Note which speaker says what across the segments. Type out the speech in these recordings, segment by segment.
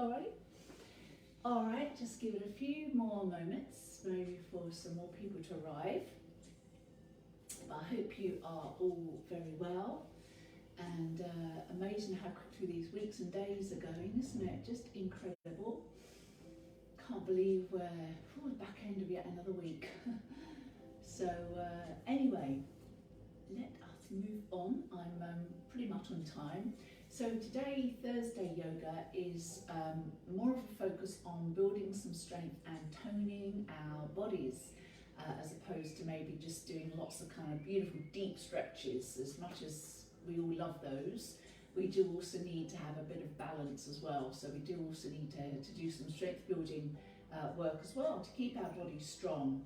Speaker 1: alright? Alright, just give it a few more moments, maybe for some more people to arrive. But I hope you are all very well, and amazing how quickly these weeks and days are going, isn't it? Just incredible. Can't believe we're the back end of yet another week. So anyway, let us move on. I'm pretty much on time. So today, Thursday yoga, is more of a focus on building some strength and toning our bodies, as opposed to maybe just doing lots of kind of beautiful deep stretches. As much as we all love those, we do also need to have a bit of balance as well. So we do also need to do some strength building work as well to keep our bodies strong.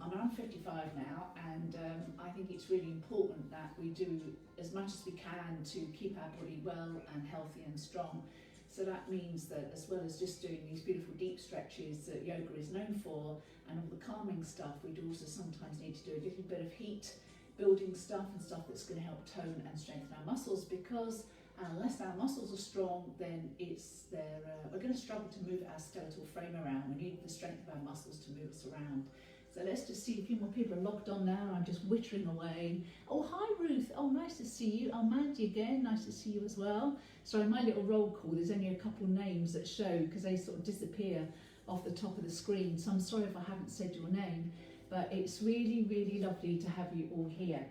Speaker 1: I'm around 55 now, and I think it's really important that we do as much as we can to keep our body well and healthy and strong. So that means that, as well as just doing these beautiful deep stretches that yoga is known for and all the calming stuff, we do also sometimes need to do a little bit of heat building stuff and stuff that's going to help tone and strengthen our muscles, because unless our muscles are strong, then we're going to struggle to move our skeletal frame around. We need the strength of our muscles to move us around. So let's just see, a few more people are logged on now. I'm just wittering away. Oh, hi Ruth. Oh, nice to see you. Oh, Mandy again. Nice to see you as well. Sorry, my little roll call, there's only a couple names that show because they sort of disappear off the top of the screen. So I'm sorry if I haven't said your name, but it's really, really lovely to have you all here.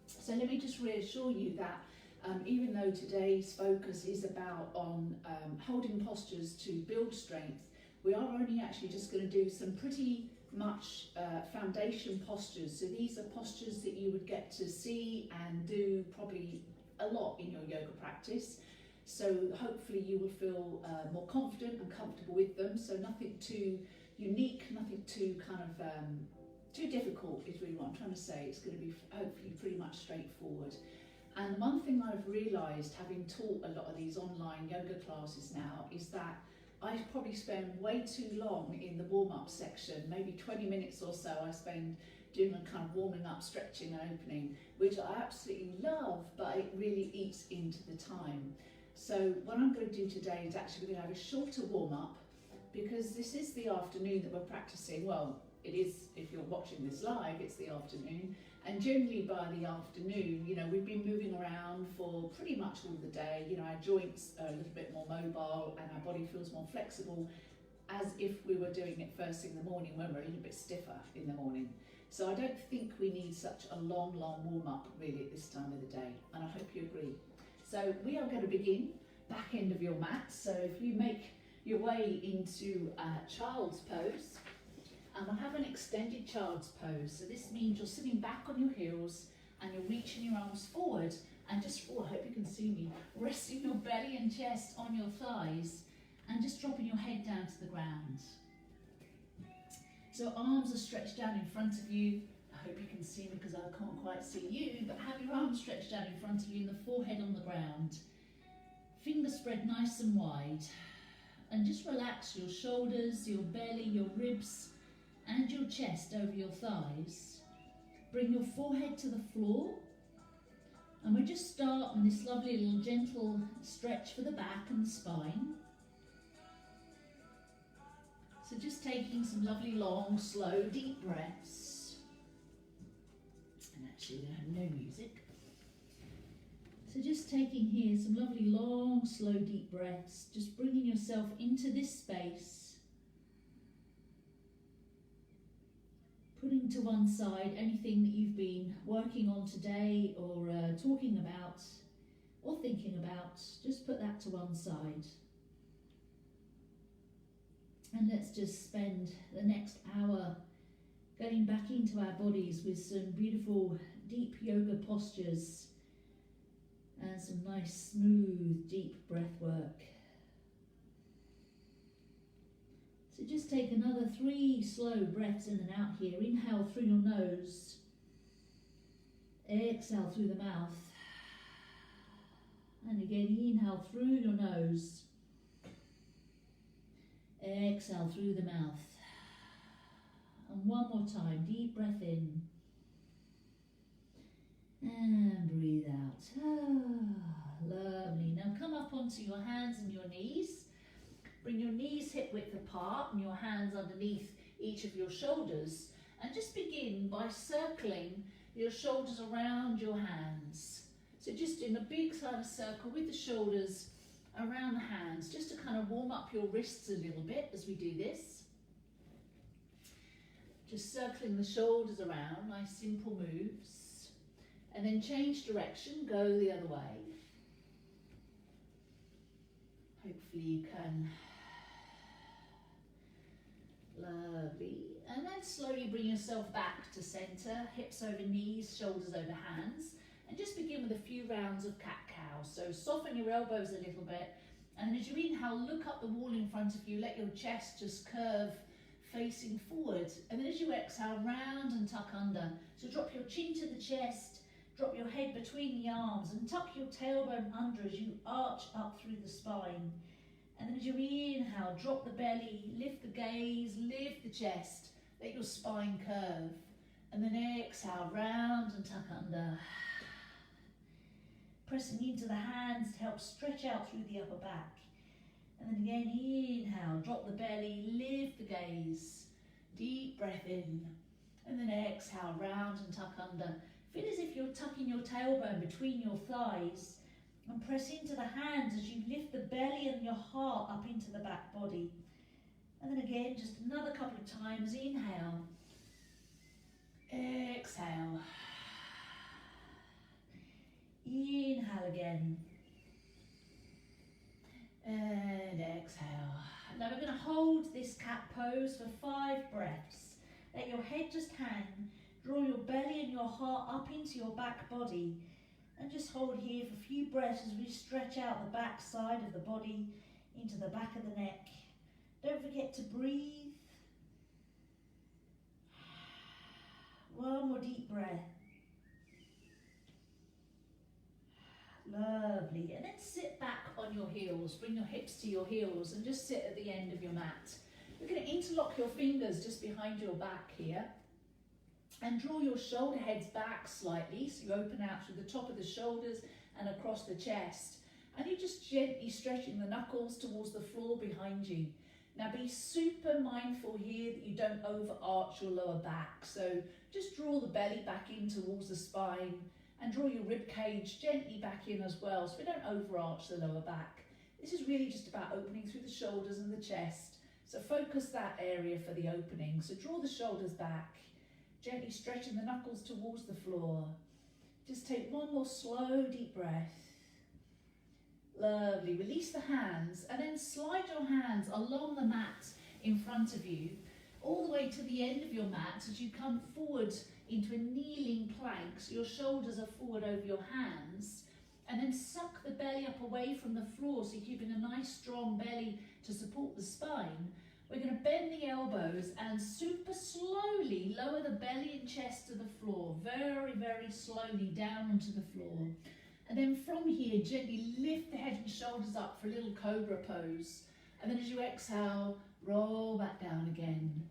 Speaker 1: So let me just reassure you that even though today's focus is about on holding postures to build strength, we are only actually just going to do some pretty much foundation postures. So these are postures that you would get to see and do probably a lot in your yoga practice. So hopefully you will feel more confident and comfortable with them. So nothing too unique, nothing too kind of too difficult is really what I'm trying to say. It's going to be hopefully pretty much straightforward. And one thing I've realised, having taught a lot of these online yoga classes now, is that I probably spend way too long in the warm-up section, maybe 20 minutes or so I spend doing a kind of warming up, stretching and opening, which I absolutely love, but it really eats into the time. So what I'm going to do today is actually going to have a shorter warm-up, because this is the afternoon that we're practicing. Well, it is, if you're watching this live, it's the afternoon. And generally by the afternoon, you know, we've been moving around for pretty much all the day. You know, our joints are a little bit more mobile and our body feels more flexible, as if we were doing it first thing in the morning when we're a little bit stiffer in the morning. So I don't think we need such a long warm up really at this time of the day, and I hope you agree. So we are going to begin back end of your mat. So if you make your way into child's pose, and we'll have an extended child's pose. So this means you're sitting back on your heels and you're reaching your arms forward and just, oh, I hope you can see me, resting your belly and chest on your thighs and just dropping your head down to the ground. So arms are stretched down in front of you. I hope you can see me because I can't quite see you, but have your arms stretched down in front of you and the forehead on the ground. Fingers spread nice and wide. And just relax your shoulders, your belly, your ribs, and your chest over your thighs. Bring your forehead to the floor, and we'll just start on this lovely little gentle stretch for the back and the spine. So just taking some lovely long, slow, deep breaths. And actually they have no music. So just taking here some lovely long, slow, deep breaths, just bringing yourself into this space. Putting to one side anything that you've been working on today or talking about or thinking about, just put that to one side. And let's just spend the next hour going back into our bodies with some beautiful deep yoga postures and some nice smooth deep breath work. So just take another 3 slow breaths in and out here. Inhale through your nose. Exhale through the mouth. And again, inhale through your nose. Exhale through the mouth. And one more time, deep breath in. And breathe out. Lovely. Now come up onto your hands and your knees. Bring your knees hip width apart and your hands underneath each of your shoulders. And just begin by circling your shoulders around your hands. So just in a big kind of circle with the shoulders around the hands, just to kind of warm up your wrists a little bit as we do this. Just circling the shoulders around, nice simple moves. And then change direction, go the other way. Hopefully you can. Lovely. And then slowly bring yourself back to centre, hips over knees, shoulders over hands. And just begin with a few rounds of cat-cow. So soften your elbows a little bit. And as you inhale, look up the wall in front of you. Let your chest just curve facing forward. And then as you exhale, round and tuck under. So drop your chin to the chest, drop your head between the arms and tuck your tailbone under as you arch up through the spine. And then as you inhale, drop the belly, lift the gaze, lift the chest, let your spine curve. And then exhale, round and tuck under. Pressing into the hands to help stretch out through the upper back. And then again, inhale, drop the belly, lift the gaze, deep breath in. And then exhale, round and tuck under. Feel as if you're tucking your tailbone between your thighs and press into the hands as you lift the belly and your heart up into the back body. And then again, just another couple of times, inhale, exhale. Inhale again. And exhale. Now we're going to hold this cat pose for 5 breaths. Let your head just hang. Draw your belly and your heart up into your back body. And just hold here for a few breaths as we stretch out the back side of the body into the back of the neck. Don't forget to breathe. One more deep breath. Lovely. And then sit back on your heels. Bring your hips to your heels and just sit at the end of your mat. You're going to interlock your fingers just behind your back here. And draw your shoulder heads back slightly, so you open out through the top of the shoulders and across the chest. And you're just gently stretching the knuckles towards the floor behind you. Now be super mindful here that you don't overarch your lower back. So just draw the belly back in towards the spine and draw your rib cage gently back in as well, so we don't overarch the lower back. This is really just about opening through the shoulders and the chest. So focus that area for the opening. So draw the shoulders back. Gently stretching the knuckles towards the floor. Just take one more slow, deep breath. Lovely. Release the hands and then slide your hands along the mat in front of you, all the way to the end of your mat as you come forward into a kneeling plank. So your shoulders are forward over your hands. And then suck the belly up away from the floor so you're keeping a nice strong belly to support the spine. We're going to bend the elbows and super slowly lower the belly and chest to the floor. Very, very slowly down onto the floor. And then from here, gently lift the head and shoulders up for a little cobra pose. And then as you exhale, roll back down again.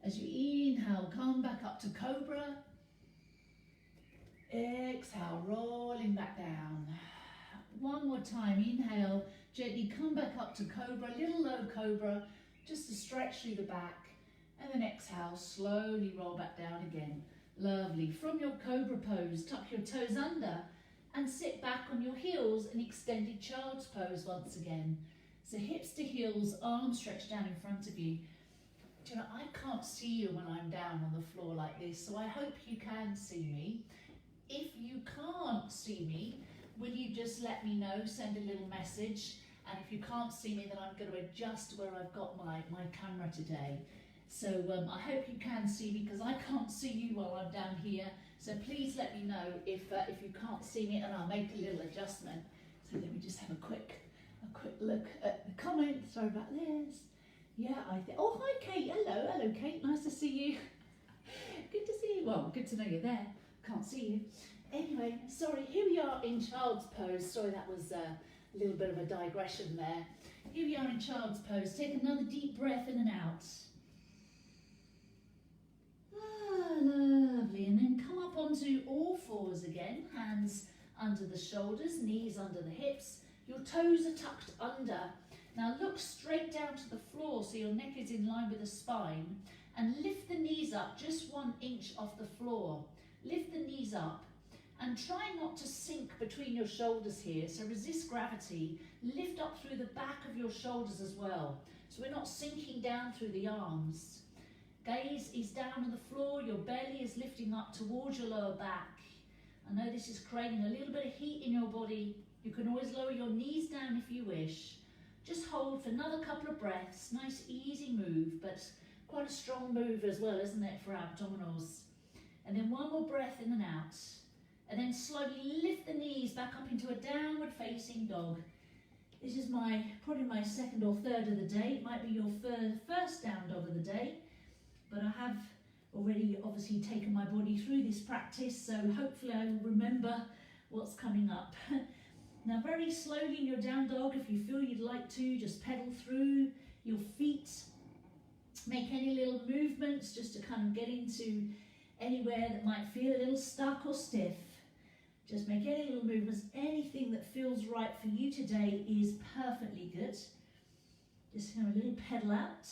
Speaker 1: As you inhale, come back up to cobra. Exhale, rolling back down. One more time, inhale, gently come back up to cobra, little low cobra, just to stretch through the back. And then exhale, slowly roll back down again. Lovely. From your cobra pose, tuck your toes under and sit back on your heels in extended child's pose once again. So hips to heels, arms stretched down in front of you. Do you know, I can't see you when I'm down on the floor like this, so I hope you can see me. If you can't see me, will you just let me know, send a little message? And if you can't see me, then I'm going to adjust where I've got my camera today. So I hope you can see me because I can't see you while I'm down here. So please let me know if you can't see me and I'll make a little adjustment. So let me just have a quick look at the comments. Sorry about this. Yeah, oh, hi Kate. Hello Kate. Nice to see you. Good to see you. Well, good to know you're there. Can't see you. Anyway, sorry, here we are in child's pose. Sorry, that was a little bit of a digression there. Here we are in child's pose. Take another deep breath in and out. Ah, lovely. And then come up onto all fours again. Hands under the shoulders, knees under the hips. Your toes are tucked under. Now look straight down to the floor so your neck is in line with the spine, and lift the knees up just 1 inch off the floor. Lift the knees up and try not to sink between your shoulders here, so resist gravity. Lift up through the back of your shoulders as well, so we're not sinking down through the arms. Gaze is down on the floor, your belly is lifting up towards your lower back. I know this is creating a little bit of heat in your body. You can always lower your knees down if you wish. Just hold for another couple of breaths. Nice easy move, but quite a strong move as well, isn't it, for abdominals? And then one more breath in and out. And then slowly lift the knees back up into a downward facing dog. This is probably my second or third of the day. It might be your first down dog of the day, but I have already obviously taken my body through this practice, so hopefully I will remember what's coming up. Now very slowly in your down dog, if you feel you'd like to, just pedal through your feet. Make any little movements just to kind of get into anywhere that might feel a little stuck or stiff. Just make any little movements. Anything that feels right for you today is perfectly good. Just have a little pedal out.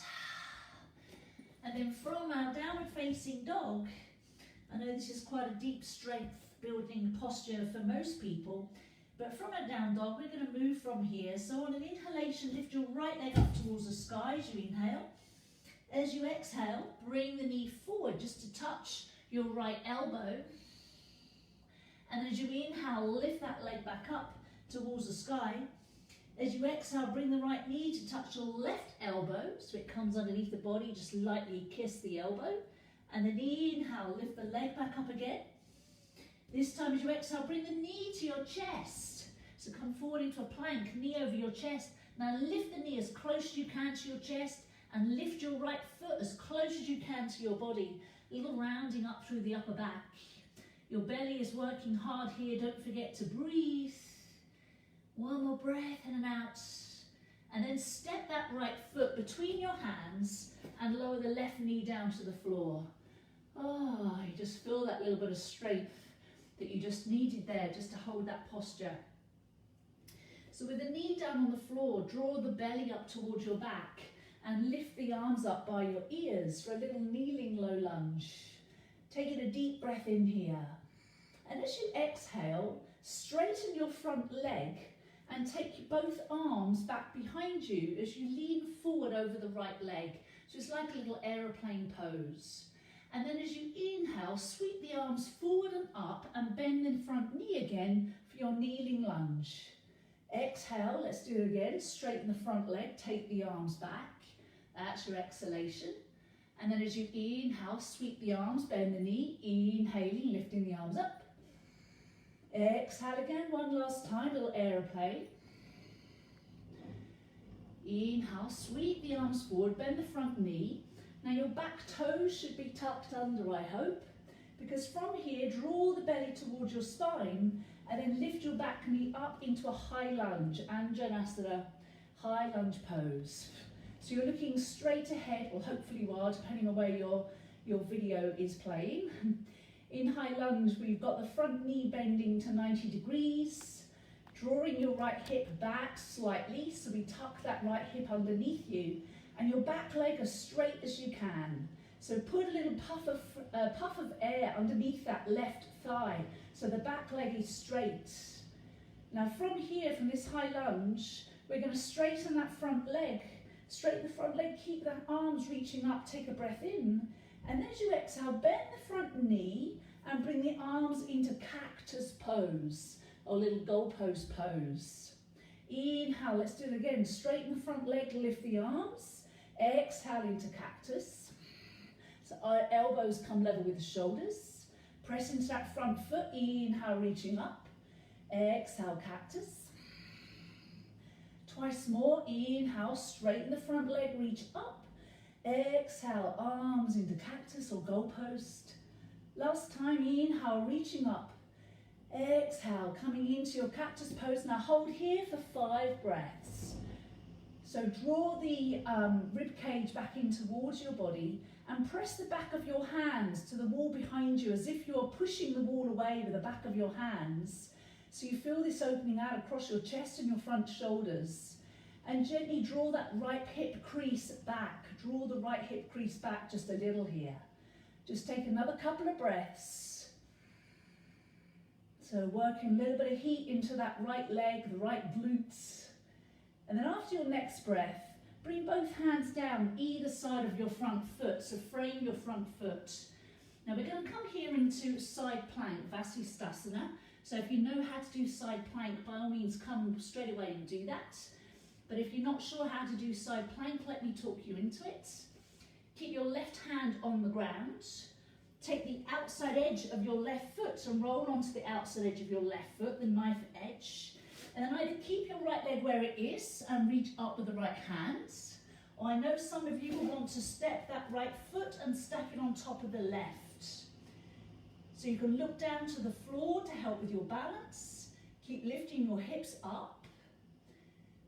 Speaker 1: And then from our downward facing dog, I know this is quite a deep strength building posture for most people, but from a down dog, we're going to move from here. So on an inhalation, lift your right leg up towards the sky as you inhale. As you exhale, bring the knee forward just to touch your right elbow. And as you inhale, lift that leg back up towards the sky. As you exhale, bring the right knee to touch your left elbow, so it comes underneath the body, just lightly kiss the elbow. And then inhale, lift the leg back up again. This time as you exhale, bring the knee to your chest. So come forward into a plank, knee over your chest. Now lift the knee as close as you can to your chest and lift your right foot as close as you can to your body. A little rounding up through the upper back. Your belly is working hard here. Don't forget to breathe. One more breath in and out. And then step that right foot between your hands and lower the left knee down to the floor. Oh, you just feel that little bit of strength that you just needed there just to hold that posture. So with the knee down on the floor, draw the belly up towards your back and lift the arms up by your ears for a little kneeling low lunge. Taking a deep breath in here. And as you exhale, straighten your front leg and take both arms back behind you as you lean forward over the right leg. So it's like a little aeroplane pose. And then as you inhale, sweep the arms forward and up and bend the front knee again for your kneeling lunge. Exhale, let's do it again. Straighten the front leg, take the arms back. That's your exhalation. And then as you inhale, sweep the arms, bend the knee, inhaling, lifting the arms up. Exhale again, one last time, little aeroplane. Inhale, sweep the arms forward, bend the front knee. Now your back toes should be tucked under, I hope, because from here, draw the belly towards your spine and then lift your back knee up into a high lunge, Anjanasana, high lunge pose. So you're looking straight ahead, or hopefully you are, depending on where your video is playing. In high lunge, we've got the front knee bending to 90 degrees, drawing your right hip back slightly, so we tuck that right hip underneath you, and your back leg as straight as you can. So put a little puff of air underneath that left thigh, so the back leg is straight. Now from here, from this high lunge, we're going to straighten that front leg. Straighten the front leg, keep the arms reaching up, take a breath in. And then as you exhale, bend the front knee and bring the arms into cactus pose, or little goalpost pose. Inhale, let's do it again. Straighten the front leg, lift the arms. Exhale into cactus. So our elbows come level with the shoulders. Press into that front foot. Inhale, reaching up. Exhale, cactus. Twice more. Inhale, straighten the front leg, reach up. Exhale, arms into cactus or goalpost. Last time, inhale, reaching up. Exhale, coming into your cactus pose. Now hold here for 5 breaths. So draw the rib cage back in towards your body and press the back of your hands to the wall behind you as if you're pushing the wall away with the back of your hands. So you feel this opening out across your chest and your front shoulders. And gently draw that right hip crease back. Draw the right hip crease back just a little here. Just take another couple of breaths. So working a little bit of heat into that right leg, the right glutes. And then after your next breath, bring both hands down either side of your front foot. So frame your front foot. Now we're going to come here into side plank, Vasisthasana. So if you know how to do side plank, by all means come straight away and do that. But if you're not sure how to do side plank, let me talk you into it. Keep your left hand on the ground. Take the outside edge of your left foot and roll onto the outside edge of your left foot, the knife edge. And then either keep your right leg where it is and reach up with the right hand. Or I know some of you will want to step that right foot and stack it on top of the left. So you can look down to the floor to help with your balance. Keep lifting your hips up.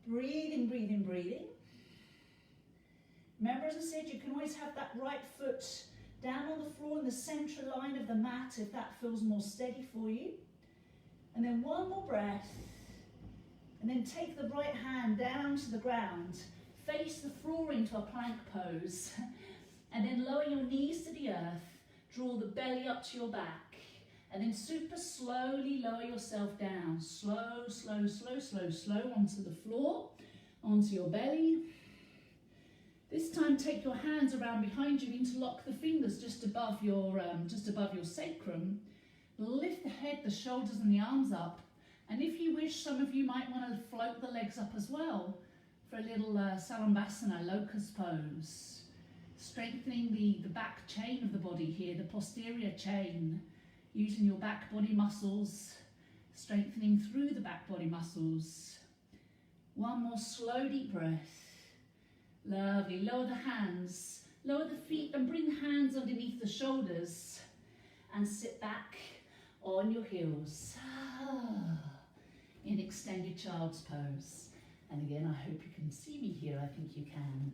Speaker 1: Breathing, breathing, breathing. Remember, as I said, you can always have that right foot down on the floor in the central line of the mat if that feels more steady for you. And then one more breath. And then take the right hand down to the ground. Face the floor into a plank pose. And then lower your knees to the earth. Draw the belly up to your back. And then super slowly lower yourself down. Slow, slow, slow, slow, slow onto the floor, onto your belly. This time take your hands around behind you, interlock the fingers just above your sacrum. Lift the head, the shoulders and the arms up. And if you wish, some of you might want to float the legs up as well for a little Salambasana, locust pose. Strengthening the back chain of the body here, the posterior chain. Using your back body muscles, strengthening through the back body muscles. One more slow deep breath. Lovely. Lower the hands, lower the feet and bring the hands underneath the shoulders and sit back on your heels in extended child's pose. And again, I hope you can see me here. I think you can.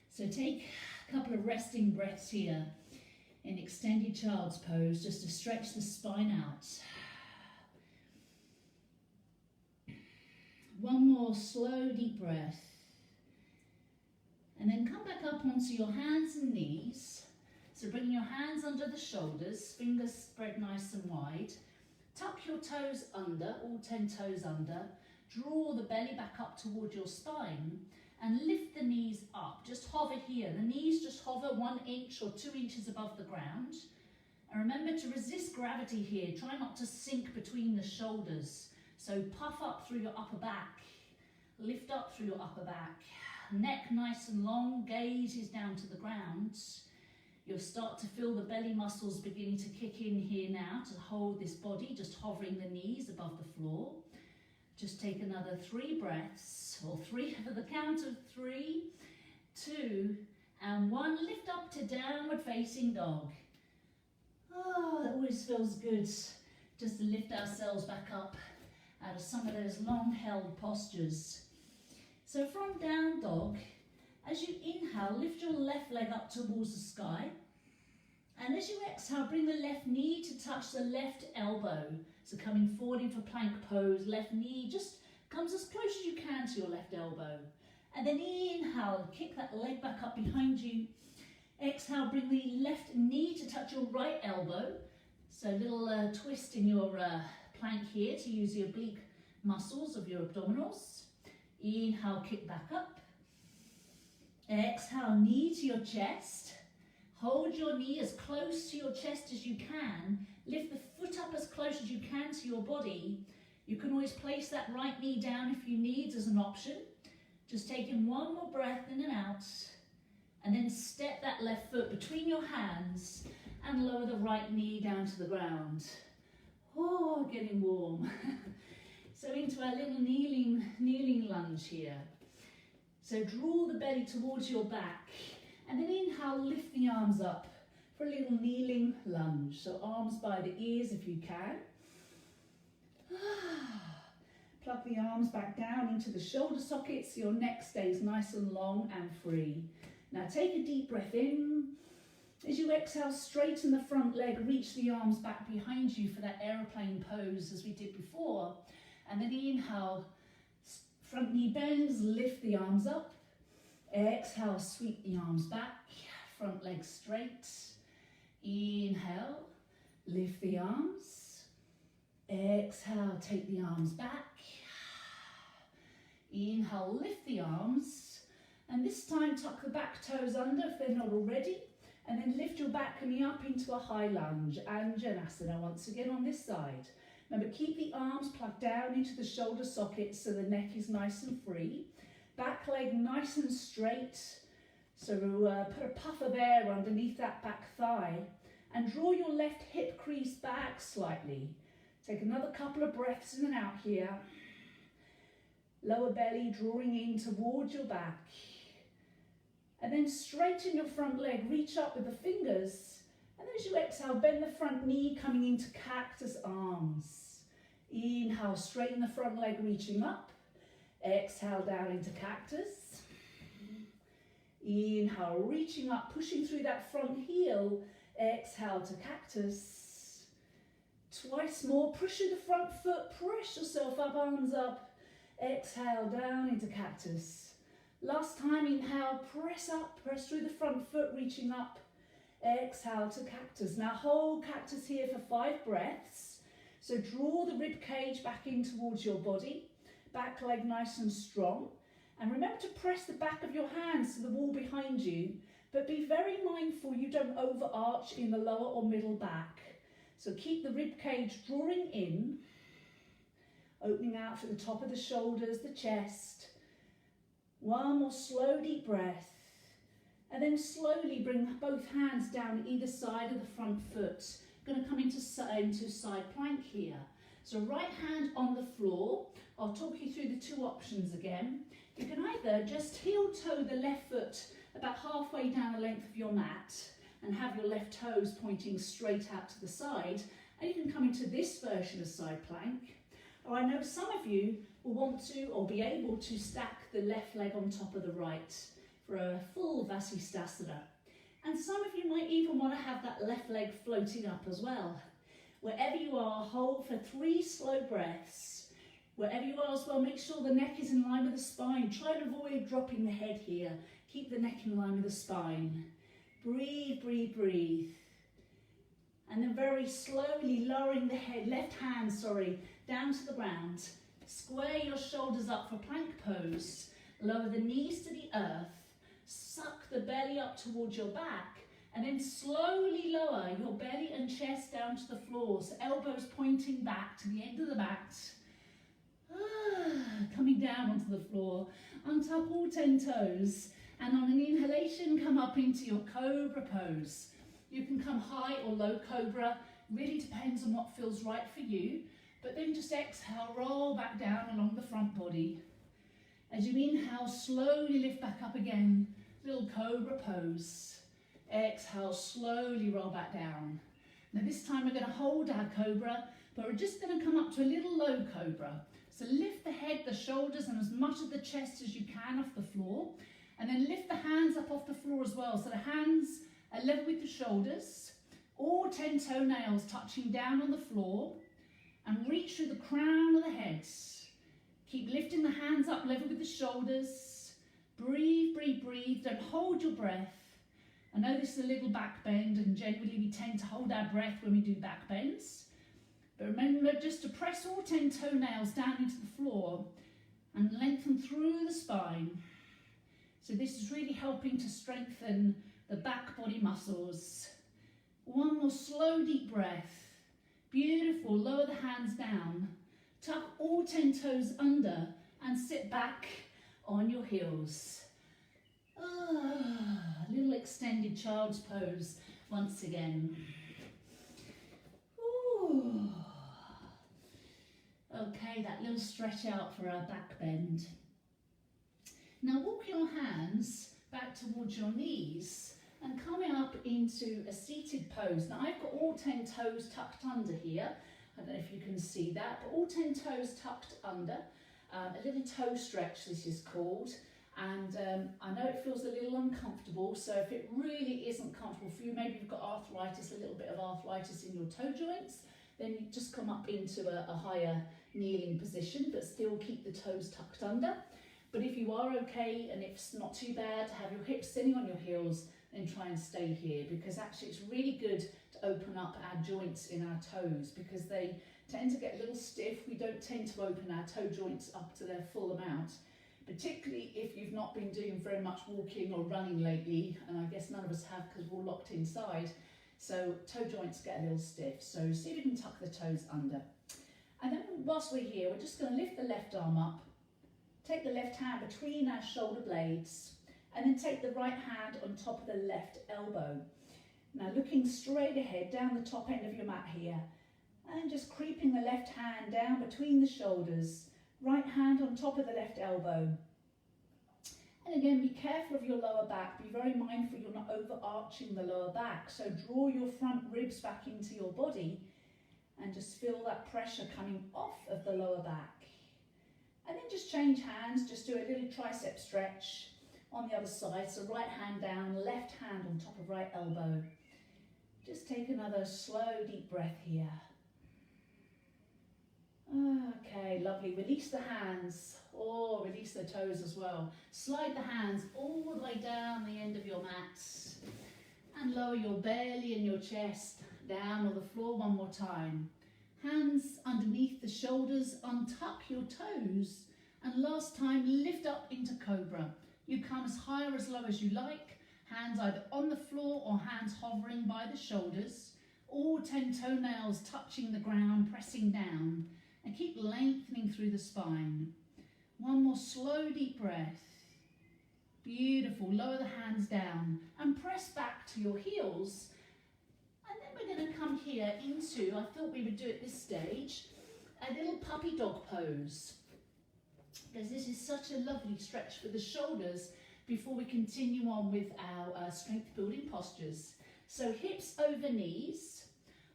Speaker 1: So take a couple of resting breaths here. In extended child's pose, just to stretch the spine out. One more slow, deep breath. And then come back up onto your hands and knees. So bring your hands under the shoulders, fingers spread nice and wide. Tuck your toes under, all 10 toes under. Draw the belly back up toward your spine. And lift the knees up, just hover here. The knees just hover 1 inch or 2 inches above the ground. And remember to resist gravity here. Try not to sink between the shoulders. So puff up through your upper back. Lift up through your upper back. Neck nice and long, gaze is down to the ground. You'll start to feel the belly muscles beginning to kick in here now to hold this body, just hovering the knees above the floor. Just take another 3 breaths, or 3 for the count of 3, 2, and 1. Lift up to downward facing dog. Oh, that always feels good, just to lift ourselves back up out of some of those long held postures. So from down dog, as you inhale, lift your left leg up towards the sky. And as you exhale, bring the left knee to touch the left elbow. So coming forward into a plank pose, left knee just comes as close as you can to your left elbow. And then inhale, kick that leg back up behind you. Exhale, bring the left knee to touch your right elbow. So a little twist in your plank here to use the oblique muscles of your abdominals. Inhale, kick back up. Exhale, knee to your chest. Hold your knee as close to your chest as you can. Lift the foot up as close as you can to your body. You can always place that right knee down if you need as an option. Just taking one more breath in and out. And then step that left foot between your hands and lower the right knee down to the ground. Oh, getting warm. So into our little kneeling lunge here. So draw the belly towards your back. And then inhale, lift the arms up for a little kneeling lunge. So arms by the ears if you can. Plug the arms back down into the shoulder sockets so your neck stays nice and long and free. Now take a deep breath in. As you exhale, straighten the front leg, reach the arms back behind you for that aeroplane pose as we did before. And then inhale, Front knee bends, lift the arms up. Exhale, sweep the arms back. Front leg straight. Inhale, lift the arms. Exhale, take the arms back. Inhale, lift the arms. And this time tuck the back toes under if they're not already. And then lift your back knee up into a high lunge. Anjanasana once again on this side. Remember, keep the arms plugged down into the shoulder sockets so the neck is nice and free. Back leg nice and straight. So put a puff of air underneath that back thigh. And draw your left hip crease back slightly. Take another couple of breaths in and out here. Lower belly drawing in towards your back. And then straighten your front leg, reach up with the fingers. And as you exhale, bend the front knee coming into cactus arms. Inhale, straighten the front leg, reaching up. Exhale, down into cactus. Inhale, reaching up, pushing through that front heel. Exhale to cactus. Twice more, push through the front foot, press yourself up, arms up. Exhale, down into cactus. Last time, inhale, press up, press through the front foot, reaching up. Exhale to cactus. Now hold cactus here for 5 breaths. So draw the rib cage back in towards your body. Back leg nice and strong. And remember to press the back of your hands to the wall behind you. But be very mindful you don't overarch in the lower or middle back. So keep the rib cage drawing in. Opening out for the top of the shoulders, the chest. One more slow deep breath. And then slowly bring both hands down either side of the front foot. Going to come into side plank here. So right hand on the floor. I'll talk you through the 2 options again. You can either just heel toe the left foot about halfway down the length of your mat and have your left toes pointing straight out to the side. And you can come into this version of side plank. Or I know some of you will want to or be able to stack the left leg on top of the right for a full Vasisthasana. And some of you might even want to have that left leg floating up as well. Wherever you are, hold for 3 slow breaths. Wherever you are as well, make sure the neck is in line with the spine. Try to avoid dropping the head here. Keep the neck in line with the spine. Breathe, breathe, breathe. And then very slowly lowering the head, left hand, down to the ground. Square your shoulders up for plank pose. Lower the knees to the earth. Suck the belly up towards your back. And then slowly lower your belly and chest down to the floor. So elbows pointing back to the end of the mat. Coming down onto the floor. Untap all 10 toes. And on an inhalation, come up into your cobra pose. You can come high or low cobra. Really depends on what feels right for you. But then just exhale, roll back down along the front body. As you inhale, slowly lift back up again. Little cobra pose. Exhale, slowly roll back down. Now this time we're going to hold our cobra, but we're just going to come up to a little low cobra. So lift the head, the shoulders, and as much of the chest as you can off the floor. And then lift the hands up off the floor as well. So the hands are level with the shoulders. All 10 toenails touching down on the floor. And reach through the crown of the head. Keep lifting the hands up level with the shoulders. Breathe, breathe, breathe. Don't hold your breath. I know this is a little back bend, and generally we tend to hold our breath when we do back bends. But remember just to press all 10 toenails down into the floor and lengthen through the spine. So this is really helping to strengthen the back body muscles. One more slow deep breath. Beautiful, lower the hands down. Tuck all 10 toes under and sit back on your heels. Little extended child's pose once again. Ooh. Okay, that little stretch out for our back bend. Now walk your hands back towards your knees and coming up into a seated pose. Now I've got all 10 toes tucked under here. I don't know if you can see that, but all 10 toes tucked under. A little toe stretch, this is called. And I know it feels a little uncomfortable, so if it really isn't comfortable for you, maybe you've got arthritis, a little bit of arthritis in your toe joints, then you just come up into a higher kneeling position, but still keep the toes tucked under. But if you are okay and it's not too bad to have your hips sitting on your heels, then try and stay here, because actually it's really good to open up our joints in our toes, because they tend to get a little stiff. We don't tend to open our toe joints up to their full amount, particularly if you've not been doing very much walking or running lately, and I guess none of us have because we're all locked inside. So toe joints get a little stiff. So see if you can tuck the toes under. And then whilst we're here, we're just going to lift the left arm up, take the left hand between our shoulder blades, and then take the right hand on top of the left elbow. Now looking straight ahead down the top end of your mat here, and just creeping the left hand down between the shoulders, right hand on top of the left elbow. And again, be careful of your lower back. Be very mindful you're not overarching the lower back. So draw your front ribs back into your body and just feel that pressure coming off of the lower back. And then just change hands, just do a little tricep stretch on the other side. So right hand down, left hand on top of right elbow. Just take another slow, deep breath here. Okay, lovely. Release the hands, or release the toes as well. Slide the hands all the way down the end of your mat and lower your belly and your chest down on the floor one more time. Hands underneath the shoulders, untuck your toes, and last time lift up into cobra. You come as high or as low as you like, hands either on the floor or hands hovering by the shoulders, all 10 toenails touching the ground, pressing down. And keep lengthening through the spine. One more slow, deep breath. Beautiful. Lower the hands down and press back to your heels. And then we're going to come here into, I thought we would do at this stage, a little puppy dog pose. Because this is such a lovely stretch for the shoulders before we continue on with our strength building postures. So hips over knees,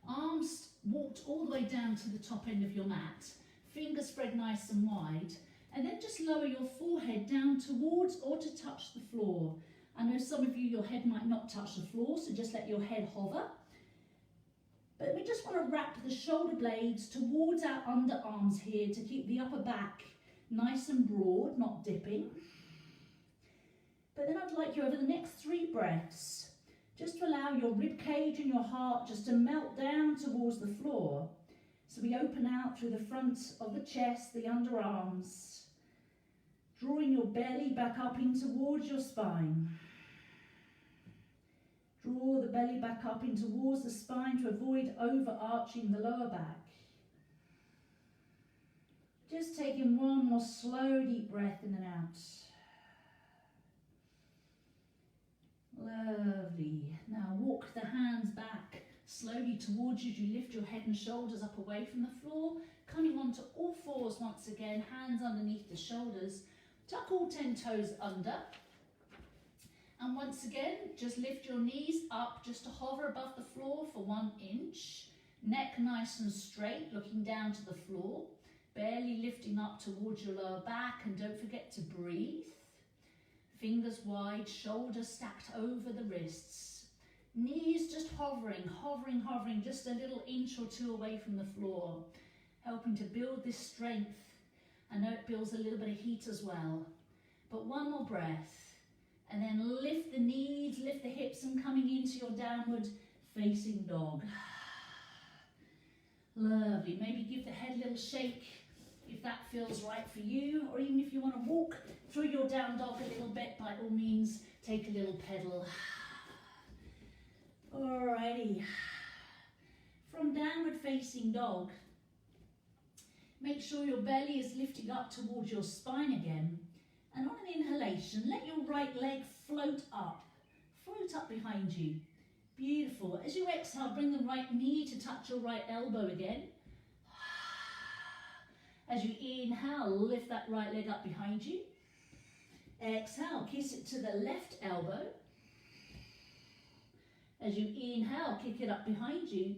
Speaker 1: arms walked all the way down to the top end of your mat, fingers spread nice and wide, and then just lower your forehead down towards or to touch the floor. I know some of you, your head might not touch the floor, so just let your head hover. But we just want to wrap the shoulder blades towards our underarms here to keep the upper back nice and broad, not dipping. But then I'd like you over the next 3 breaths, just to allow your rib cage and your heart just to melt down towards the floor. So we open out through the front of the chest, the underarms, drawing your belly back up in towards your spine. Draw the belly back up in towards the spine to avoid overarching the lower back. Just taking one more slow, deep breath in and out. Lovely. Now walk the hands back slowly towards you as you lift your head and shoulders up away from the floor, coming onto all fours once again, hands underneath the shoulders. Tuck all 10 toes under. And once again, just lift your knees up just to hover above the floor for 1 inch. Neck nice and straight, looking down to the floor. Barely lifting up towards your lower back, and don't forget to breathe. Fingers wide, shoulders stacked over the wrists. Knees just hovering, just a little inch or 2 away from the floor. Helping to build this strength. I know it builds a little bit of heat as well. But one more breath. And then lift the knees, lift the hips, and coming into your downward facing dog. Lovely. Maybe give the head a little shake if that feels right for you, or even if you want to walk through your down dog a little bit, by all means, take a little pedal. Alrighty. From downward facing dog, make sure your belly is lifting up towards your spine again. And on an inhalation, let your right leg float up behind you. Beautiful. As you exhale, bring the right knee to touch your right elbow again. As you inhale, lift that right leg up behind you. Exhale, kiss it to the left elbow. As you inhale, kick it up behind you.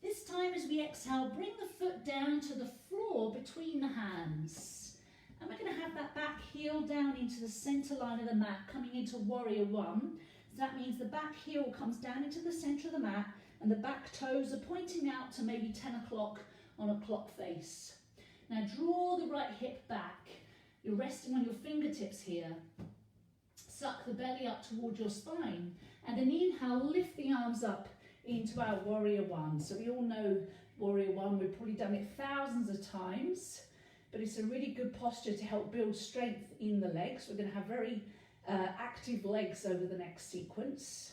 Speaker 1: This time as we exhale, bring the foot down to the floor between the hands. And we're going to have that back heel down into the center line of the mat, coming into warrior 1. So that means the back heel comes down into the center of the mat, and the back toes are pointing out to maybe 10 o'clock on a clock face. Now draw the right hip back. You're resting on your fingertips here. Suck the belly up towards your spine. And then inhale, lift the arms up into our warrior one. So we all know warrior one, we've probably done it thousands of times, but it's a really good posture to help build strength in the legs. We're going to have very active legs over the next sequence.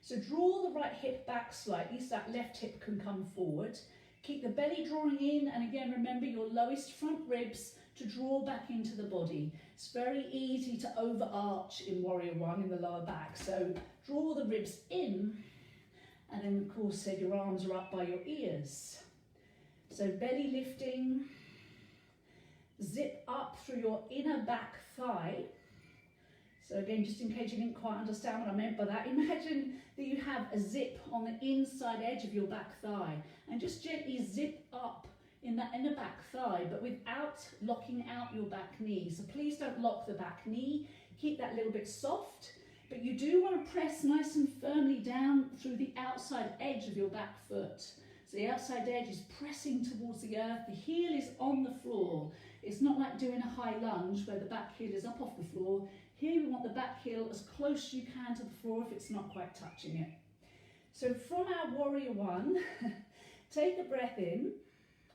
Speaker 1: So draw the right hip back slightly so that left hip can come forward. Keep the belly drawing in, and again remember your lowest front ribs to draw back into the body. It's very easy to overarch in warrior one in the lower back, so draw the ribs in, and then of course your arms are up by your ears. So belly lifting, zip up through your inner back thigh. So again, just in case you didn't quite understand what I meant by that, imagine that you have a zip on the inside edge of your back thigh, and just gently zip up in that inner back thigh, but without locking out your back knee. So please don't lock the back knee, keep that a little bit soft, but you do want to press nice and firmly down through the outside edge of your back foot. So the outside edge is pressing towards the earth, the heel is on the floor. It's not like doing a high lunge where the back heel is up off the floor. Here we want the back heel as close as you can to the floor if it's not quite touching it. So from our warrior one, take a breath in,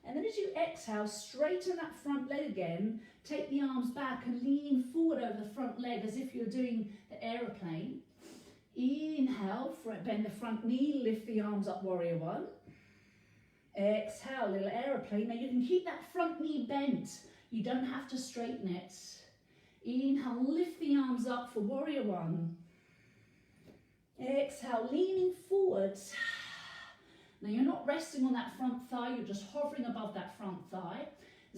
Speaker 1: and then as you exhale, straighten that front leg again, take the arms back and lean forward over the front leg as if you're doing the aeroplane. Inhale, bend the front knee, lift the arms up, warrior one. Exhale, little aeroplane. Now you can keep that front knee bent, you don't have to straighten it. Inhale, lift the arms up for warrior one. Exhale, leaning forward. Now you're not resting on that front thigh, you're just hovering above that front thigh,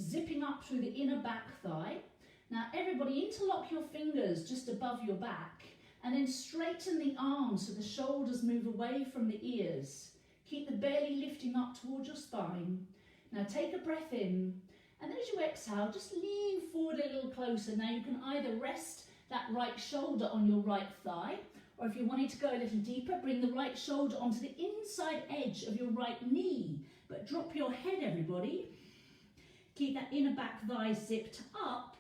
Speaker 1: zipping up through the inner back thigh. Now everybody interlock your fingers just above your back, and then straighten the arms so the shoulders move away from the ears. Keep the belly lifting up towards your spine. Now take a breath in, and then as you exhale, just lean forward a little closer. Now you can either rest that right shoulder on your right thigh, or if you wanted to go a little deeper, bring the right shoulder onto the inside edge of your right knee, but drop your head, everybody. Keep that inner back thigh zipped up,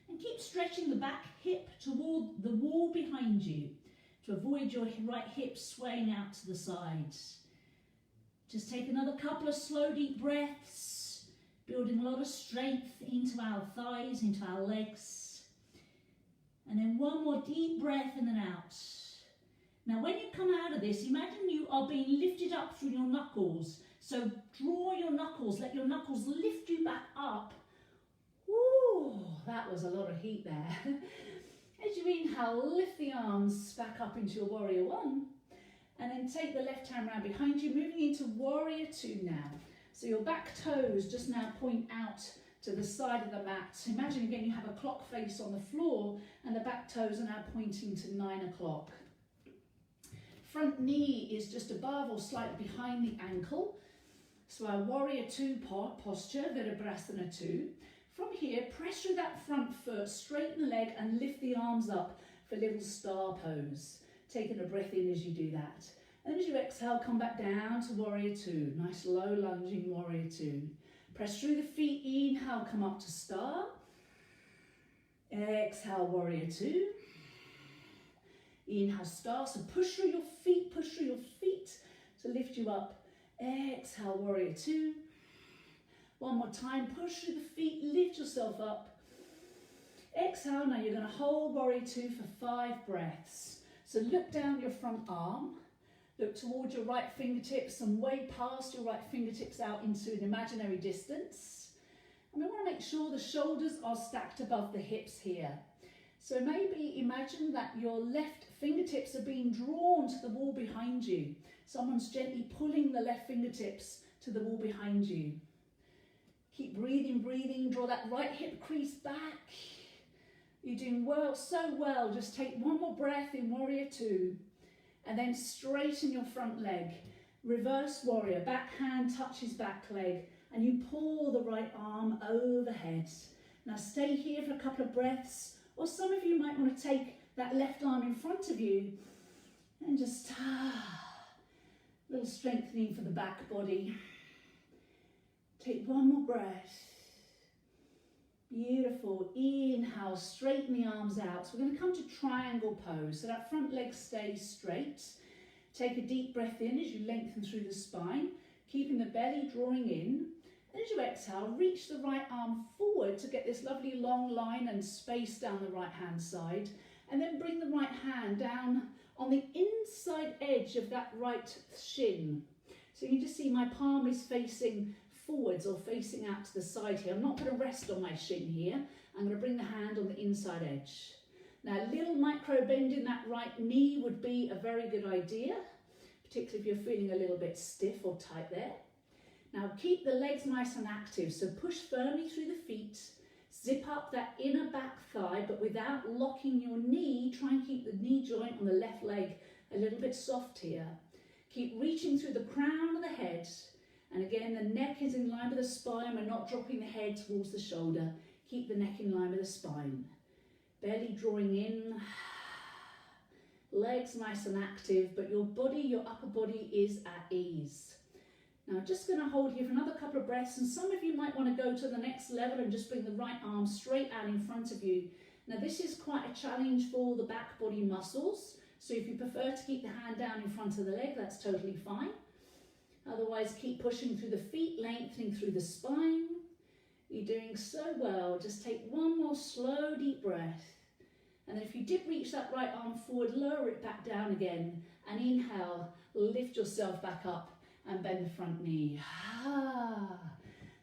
Speaker 1: and keep stretching the back hip toward the wall behind you to avoid your right hip swaying out to the sides. Just take another couple of slow, deep breaths, building a lot of strength into our thighs, into our legs. And then one more deep breath in and out. Now when you come out of this, imagine you are being lifted up through your knuckles. So draw your knuckles, let your knuckles lift you back up. Woo, that was a lot of heat there. As you inhale, lift the arms back up into your warrior one. And then take the left hand round behind you, moving into warrior two now. So your back toes just now point out to the side of the mat. So imagine again you have a clock face on the floor and the back toes are now pointing to 9 o'clock. Front knee is just above or slightly behind the ankle. So our warrior two posture, Virabhadrasana 2. From here, press through that front foot, straighten the leg and lift the arms up for little star pose. Taking a breath in as you do that. And as you exhale, come back down to warrior two. Nice low lunging warrior two. Press through the feet, inhale, come up to star. Exhale, warrior two. Inhale, star. So push through your feet to lift you up. Exhale, warrior two. One more time, push through the feet, lift yourself up. Exhale, now you're going to hold warrior two for 5 breaths. So look down your front arm, look towards your right fingertips and way past your right fingertips out into an imaginary distance. And we want to make sure the shoulders are stacked above the hips here. So maybe imagine that your left fingertips are being drawn to the wall behind you. Someone's gently pulling the left fingertips to the wall behind you. Keep breathing, breathing, draw that right hip crease back. You're doing well, so well. Just take one more breath in warrior two, and then straighten your front leg. Reverse warrior, back hand touches back leg, and you pull the right arm overhead. Now stay here for a couple of breaths, or some of you might want to take that left arm in front of you and just a little strengthening for the back body. Take one more breath. Beautiful. Inhale, straighten the arms out. So we're going to come to triangle pose. So that front leg stays straight. Take a deep breath in as you lengthen through the spine, keeping the belly drawing in. And as you exhale, reach the right arm forward to get this lovely long line and space down the right hand side. And then bring the right hand down on the inside edge of that right shin. So you can just see my palm is facing forwards or facing out to the side here. I'm not going to rest on my shin here. I'm going to bring the hand on the inside edge. Now, a little micro bend in that right knee would be a very good idea, particularly if you're feeling a little bit stiff or tight there. Now, keep the legs nice and active. So push firmly through the feet. Zip up that inner back thigh, but without locking your knee. Try and keep the knee joint on the left leg a little bit soft here. Keep reaching through the crown of the head. And again, the neck is in line with the spine. We're not dropping the head towards the shoulder. Keep the neck in line with the spine. Belly drawing in. Legs nice and active, but your body, your upper body is at ease. Now, just going to hold here for another couple of breaths, and some of you might want to go to the next level and just bring the right arm straight out in front of you. Now, this is quite a challenge for the back body muscles, so if you prefer to keep the hand down in front of the leg, that's totally fine. Otherwise, keep pushing through the feet, lengthening through the spine. You're doing so well. Just take one more slow, deep breath. And then if you did reach that right arm forward, lower it back down again, and inhale, lift yourself back up. And bend the front knee.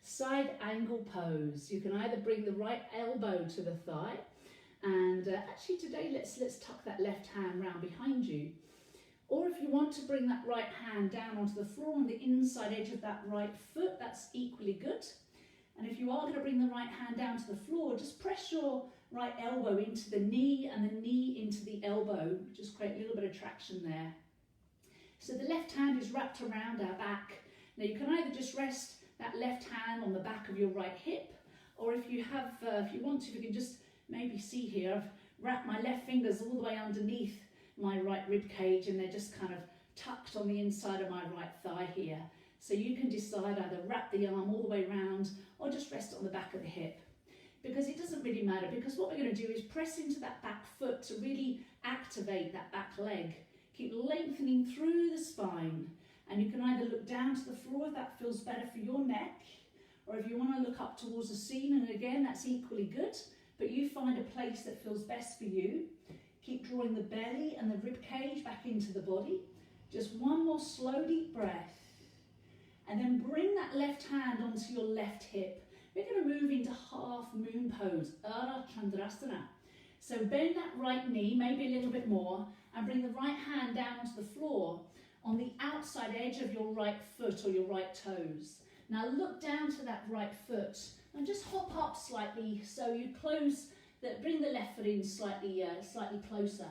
Speaker 1: Side angle pose. You can either bring the right elbow to the thigh, and actually today let's tuck that left hand round behind you. Or if you want to bring that right hand down onto the floor on the inside edge of that right foot, that's equally good. And if you are going to bring the right hand down to the floor, just press your right elbow into the knee and the knee into the elbow. Just create a little bit of traction there. So the left hand is wrapped around our back. Now you can either just rest that left hand on the back of your right hip, or if you want to, you can just maybe see here, I've wrapped my left fingers all the way underneath my right rib cage, and they're just kind of tucked on the inside of my right thigh here. So you can decide either wrap the arm all the way around or just rest on the back of the hip. Because it doesn't really matter, because what we're going to do is press into that back foot to really activate that back leg. Keep lengthening through the spine, and you can either look down to the floor if that feels better for your neck, or if you want to look up towards the ceiling, and again that's equally good, but you find a place that feels best for you. Keep drawing the belly and the rib cage back into the body. Just one more slow deep breath, and then bring that left hand onto your left hip. We're going to move into half moon pose, Ardha Chandrasana. So bend that right knee, maybe a little bit more, and bring the right hand down onto the floor on the outside edge of your right foot or your right toes. Now look down to that right foot and just hop up slightly, so you bring the left foot in slightly closer.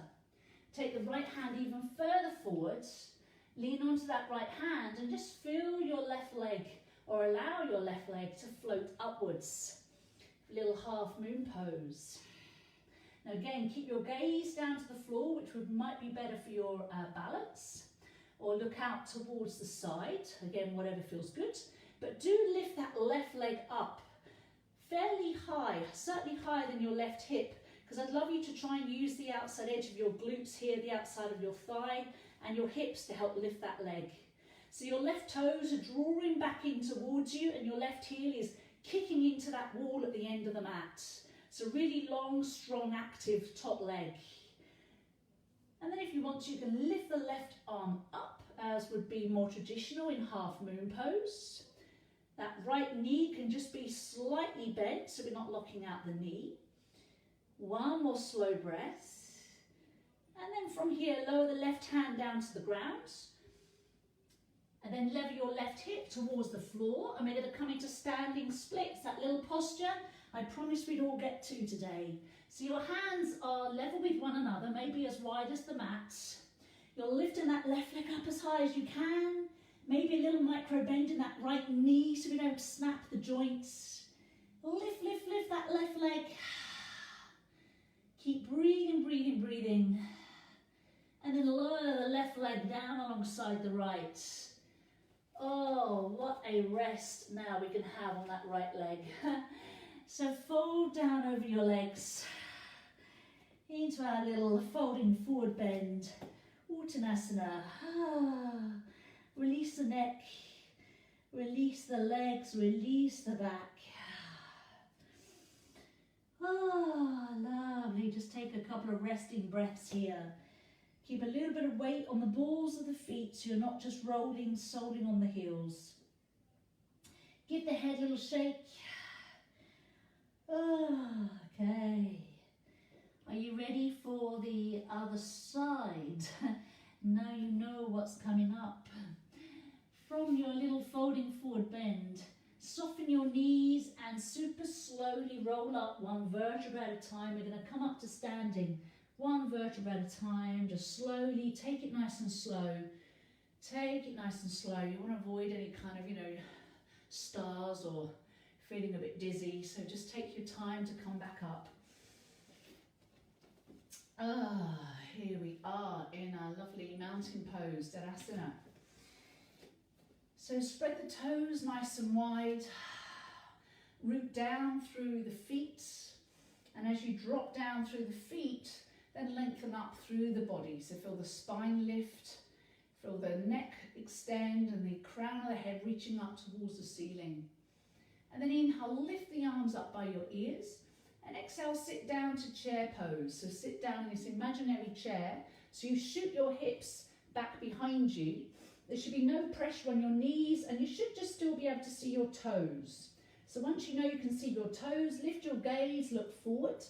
Speaker 1: Take the right hand even further forwards, lean onto that right hand and just feel your left leg, or allow your left leg to float upwards. Little half moon pose. Now again, keep your gaze down to the floor, which might be better for your balance, or look out towards the side, again, whatever feels good. But do lift that left leg up fairly high, certainly higher than your left hip, because I'd love you to try and use the outside edge of your glutes here, the outside of your thigh, and your hips to help lift that leg. So your left toes are drawing back in towards you, and your left heel is kicking into that wall at the end of the mat. So really long, strong, active top leg. And then if you want to, you can lift the left arm up, as would be more traditional in half moon pose. That right knee can just be slightly bent, so we're not locking out the knee. One more slow breath. And then from here, lower the left hand down to the ground. And then lever your left hip towards the floor. And we're going to come into standing splits, that little posture I promised we'd all get to today. So your hands are level with one another, maybe as wide as the mat. You're lifting that left leg up as high as you can. Maybe a little micro bend in that right knee so we don't snap the joints. Lift, lift, lift that left leg. Keep breathing, breathing, breathing. And then lower the left leg down alongside the right. Oh, what a rest now we can have on that right leg. So fold down over your legs into our little folding forward bend, Uttanasana. Release the neck, release the legs, release the back. Lovely. Just take a couple of resting breaths here. Keep a little bit of weight on the balls of the feet so you're not just rolling, soling on the heels. Give the head a little shake. Okay. Are you ready for the other side? Now you know what's coming up. From your little folding forward bend, soften your knees and super slowly roll up one vertebra at a time. We're going to come up to standing. One vertebra at a time, just slowly, take it nice and slow. Take it nice and slow. You want to avoid any kind of, stars or feeling a bit dizzy. So just take your time to come back up. Here we are in our lovely mountain pose, Tadasana. So spread the toes nice and wide. Root down through the feet. And as you drop down through the feet, then lengthen up through the body. So feel the spine lift, feel the neck extend and the crown of the head reaching up towards the ceiling. And then inhale, lift the arms up by your ears. And exhale, sit down to chair pose. So sit down in this imaginary chair. So you shoot your hips back behind you. There should be no pressure on your knees and you should just still be able to see your toes. So once you know you can see your toes, lift your gaze, look forward.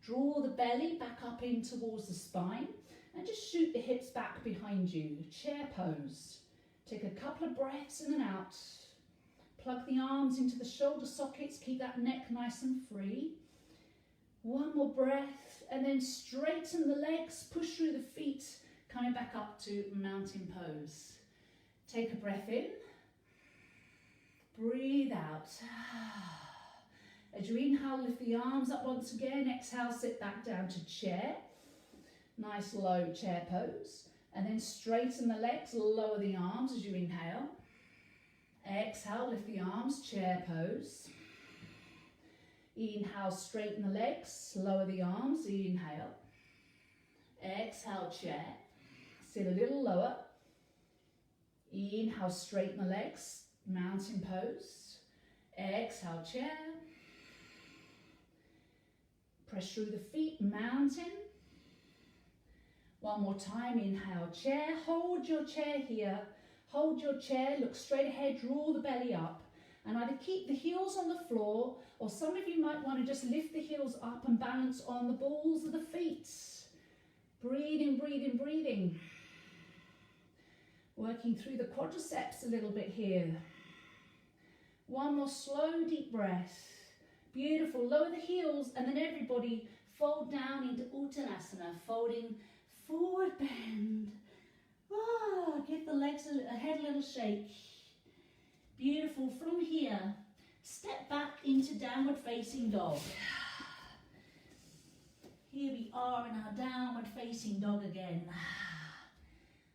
Speaker 1: Draw the belly back up in towards the spine and just shoot the hips back behind you. Chair pose. Take a couple of breaths in and out. Plug the arms into the shoulder sockets. Keep that neck nice and free. One more breath and then straighten the legs. Push through the feet, coming back up to mountain pose. Take a breath in. Breathe out. As you inhale, lift the arms up once again. Exhale, sit back down to chair. Nice low chair pose. And then straighten the legs, lower the arms as you inhale. Exhale, lift the arms, chair pose. Inhale, straighten the legs, lower the arms, inhale. Exhale, chair. Sit a little lower. Inhale, straighten the legs, mountain pose. Exhale, chair. Press through the feet, mountain. One more time, inhale, chair. Hold your chair here. Hold your chair, look straight ahead, draw the belly up. And either keep the heels on the floor, or some of you might want to just lift the heels up and balance on the balls of the feet. Breathing, breathing, breathing. Working through the quadriceps a little bit here. One more slow, deep breath. Beautiful. Lower the heels and then everybody fold down into Uttanasana, folding forward bend. Give the legs a head a little shake. Beautiful. From here, step back into downward facing dog. Here we are in our downward facing dog again.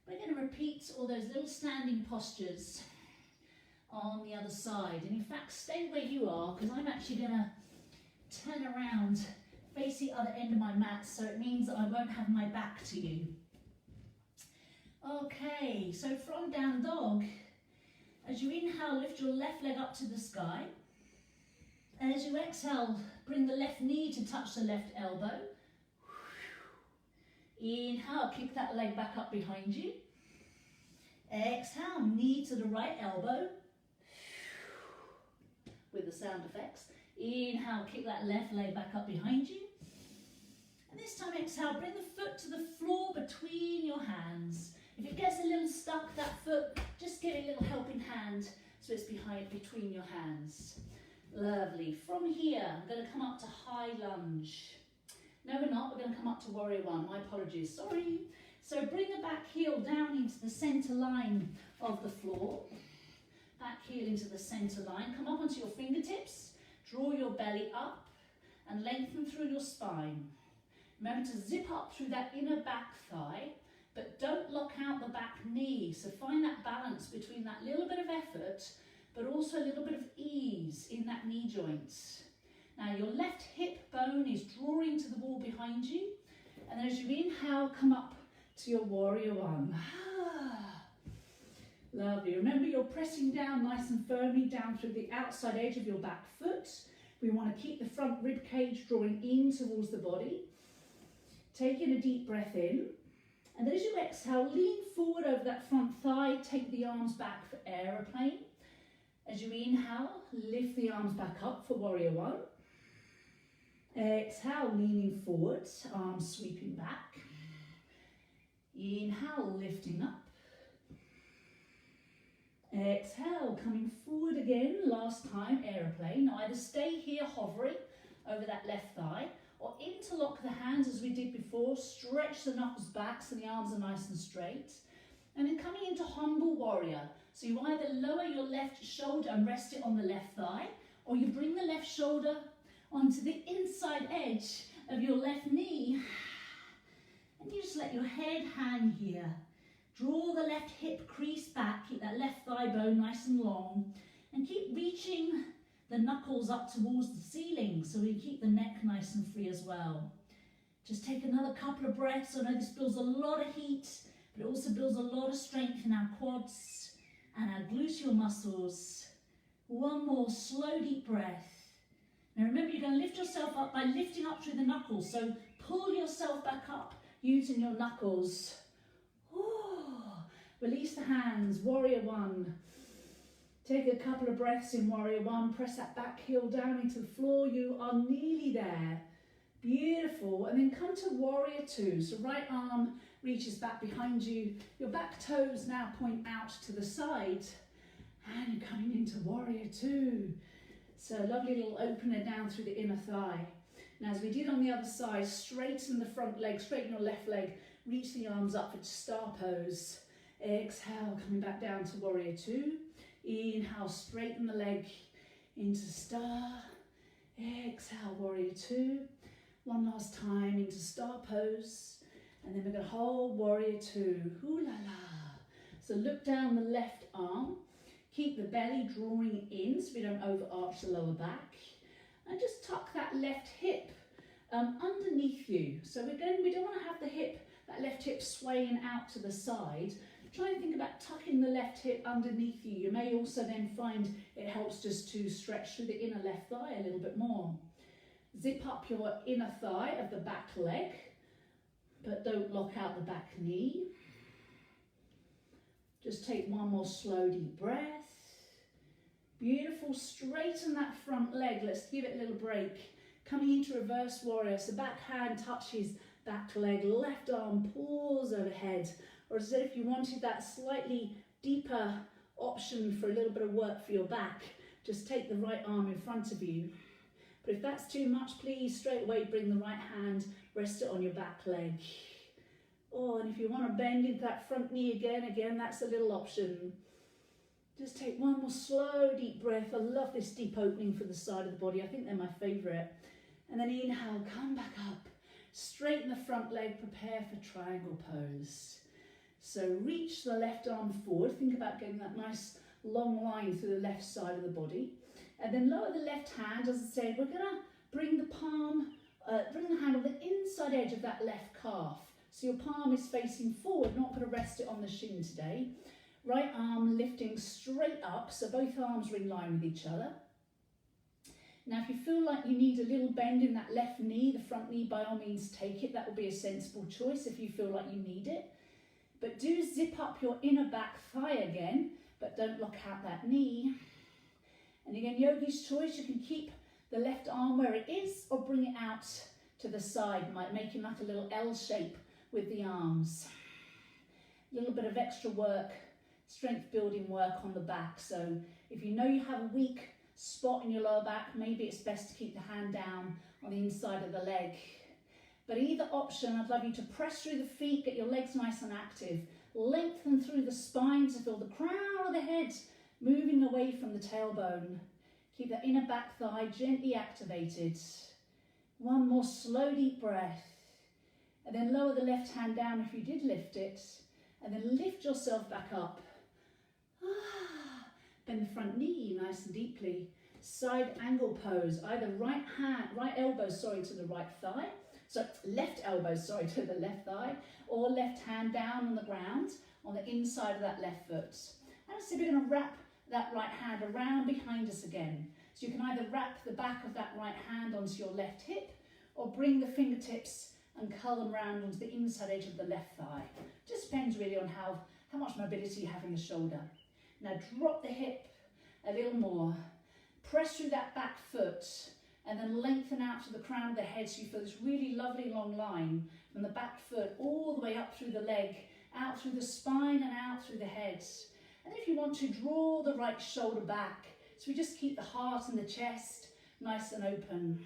Speaker 1: We're going to repeat all those little standing postures on the other side. And in fact, stay where you are because I'm actually going to turn around, face the other end of my mat, so it means that I won't have my back to you. Okay, so from down dog, as you inhale, lift your left leg up to the sky. And as you exhale, bring the left knee to touch the left elbow. Inhale, kick that leg back up behind you. Exhale, knee to the right elbow. With the sound effects. Inhale, kick that left leg back up behind you. And this time exhale, bring the foot to the floor between your hands. If it gets a little stuck, that foot, just give it a little helping hand so it's between your hands. Lovely. From here, I'm going to come up to high lunge. No, we're not. We're going to come up to warrior one. My apologies. Sorry. So bring the back heel down into the center line of the floor. Back heel into the center line. Come up onto your fingertips. Draw your belly up and lengthen through your spine. Remember to zip up through that inner back thigh. but don't lock out the back knee. So find that balance between that little bit of effort, but also a little bit of ease in that knee joint. Now your left hip bone is drawing to the wall behind you. And then as you inhale, come up to your warrior one. Lovely. Remember, you're pressing down nice and firmly down through the outside edge of your back foot. We want to keep the front rib cage drawing in towards the body. Taking a deep breath in. And then as you exhale, lean forward over that front thigh. Take the arms back for aeroplane. As you inhale, lift the arms back up for warrior one. Exhale, leaning forward, arms sweeping back. Inhale, lifting up. Exhale, coming forward again, last time, aeroplane. Now either stay here hovering over that left thigh, or interlock the hands as we did before, stretch the knuckles back so the arms are nice and straight. And then coming into humble warrior. So you either lower your left shoulder and rest it on the left thigh, or you bring the left shoulder onto the inside edge of your left knee. And you just let your head hang here. Draw the left hip crease back, keep that left thigh bone nice and long, and keep reaching the knuckles up towards the ceiling so we keep the neck nice and free as well. Just take another couple of breaths. I know this builds a lot of heat, but it also builds a lot of strength in our quads and our gluteal muscles. One more slow, deep breath. Now remember, you're going to lift yourself up by lifting up through the knuckles, so pull yourself back up using your knuckles. Release the hands, warrior one. Take a couple of breaths in warrior one. Press that back heel down into the floor. You are nearly there. Beautiful. And then come to warrior two. So right arm reaches back behind you. Your back toes now point out to the side. And you're coming into warrior two. So lovely little opener down through the inner thigh. Now as we did on the other side, straighten the front leg, straighten your left leg. Reach the arms up for star pose. Exhale, coming back down to warrior two. Inhale, straighten the leg into star. Exhale, warrior two. One last time into star pose. And then we're going to hold warrior two. Ooh la la. So look down the left arm. Keep the belly drawing in so we don't overarch the lower back. And just tuck that left hip underneath you. So we don't want to have the hip, that left hip swaying out to the side. Try and think about tucking the left hip underneath you. You may also then find it helps just to stretch through the inner left thigh a little bit more. Zip up your inner thigh of the back leg, but don't lock out the back knee. Just take one more slow, deep breath. Beautiful, straighten that front leg. Let's give it a little break. Coming into reverse warrior, so back hand touches back leg, left arm pulls overhead. Or as if you wanted that slightly deeper option for a little bit of work for your back, just take the right arm in front of you. But if that's too much, please straight away bring the right hand, rest it on your back leg. Oh, and if you want to bend into that front knee again, that's a little option. Just take one more slow, deep breath. I love this deep opening for the side of the body. I think they're my favourite. And then inhale, come back up. Straighten the front leg, prepare for triangle pose. So reach the left arm forward. Think about getting that nice long line through the left side of the body. And then lower the left hand. As I said, we're going to bring the hand on the inside edge of that left calf. So your palm is facing forward, not going to rest it on the shin today. Right arm lifting straight up, so both arms are in line with each other. Now if you feel like you need a little bend in that left knee, the front knee, by all means take it. That would be a sensible choice if you feel like you need it. But do zip up your inner back thigh again, but don't lock out that knee. And again, yogi's choice, you can keep the left arm where it is or bring it out to the side, making like a little L shape with the arms. A little bit of extra work, strength building work on the back. So if you know you have a weak spot in your lower back, maybe it's best to keep the hand down on the inside of the leg. But either option, I'd love you to press through the feet, get your legs nice and active. Lengthen through the spine to feel the crown of the head moving away from the tailbone. Keep that inner back thigh gently activated. One more slow, deep breath. And then lower the left hand down if you did lift it. And then lift yourself back up. Bend the front knee nice and deeply. Side angle pose, either right elbow, to the right thigh. So left elbow, to the left thigh, or left hand down on the ground on the inside of that left foot. And so we're going to wrap that right hand around behind us again. So you can either wrap the back of that right hand onto your left hip, or bring the fingertips and curl them around onto the inside edge of the left thigh. Just depends really on how much mobility you have in the shoulder. Now drop the hip a little more. Press through that back foot and then lengthen out to the crown of the head so you feel this really lovely long line from the back foot all the way up through the leg, out through the spine and out through the head. And if you want to, draw the right shoulder back. So we just keep the heart and the chest nice and open.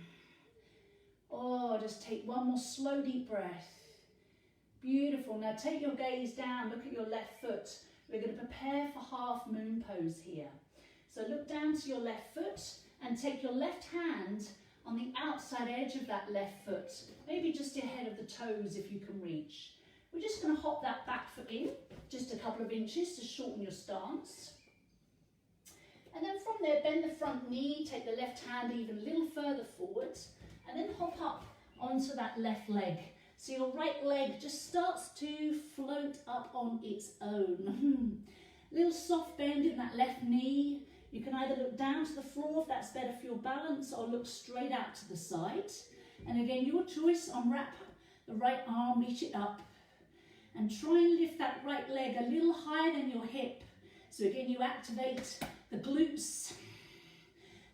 Speaker 1: Oh, just take one more slow deep breath. Beautiful. Now take your gaze down, look at your left foot. We're going to prepare for half moon pose here. So look down to your left foot and take your left hand on the outside edge of that left foot, maybe just ahead of the toes if you can reach. We're just going to hop that back foot in just a couple of inches to shorten your stance. And then from there, bend the front knee, take the left hand even a little further forward, and then hop up onto that left leg. So your right leg just starts to float up on its own. Little soft bend in that left knee. You can either look down to the floor if that's better for your balance, or look straight out to the side. And again, your choice. Unwrap the right arm, reach it up, and try and lift that right leg a little higher than your hip. So again, you activate the glutes.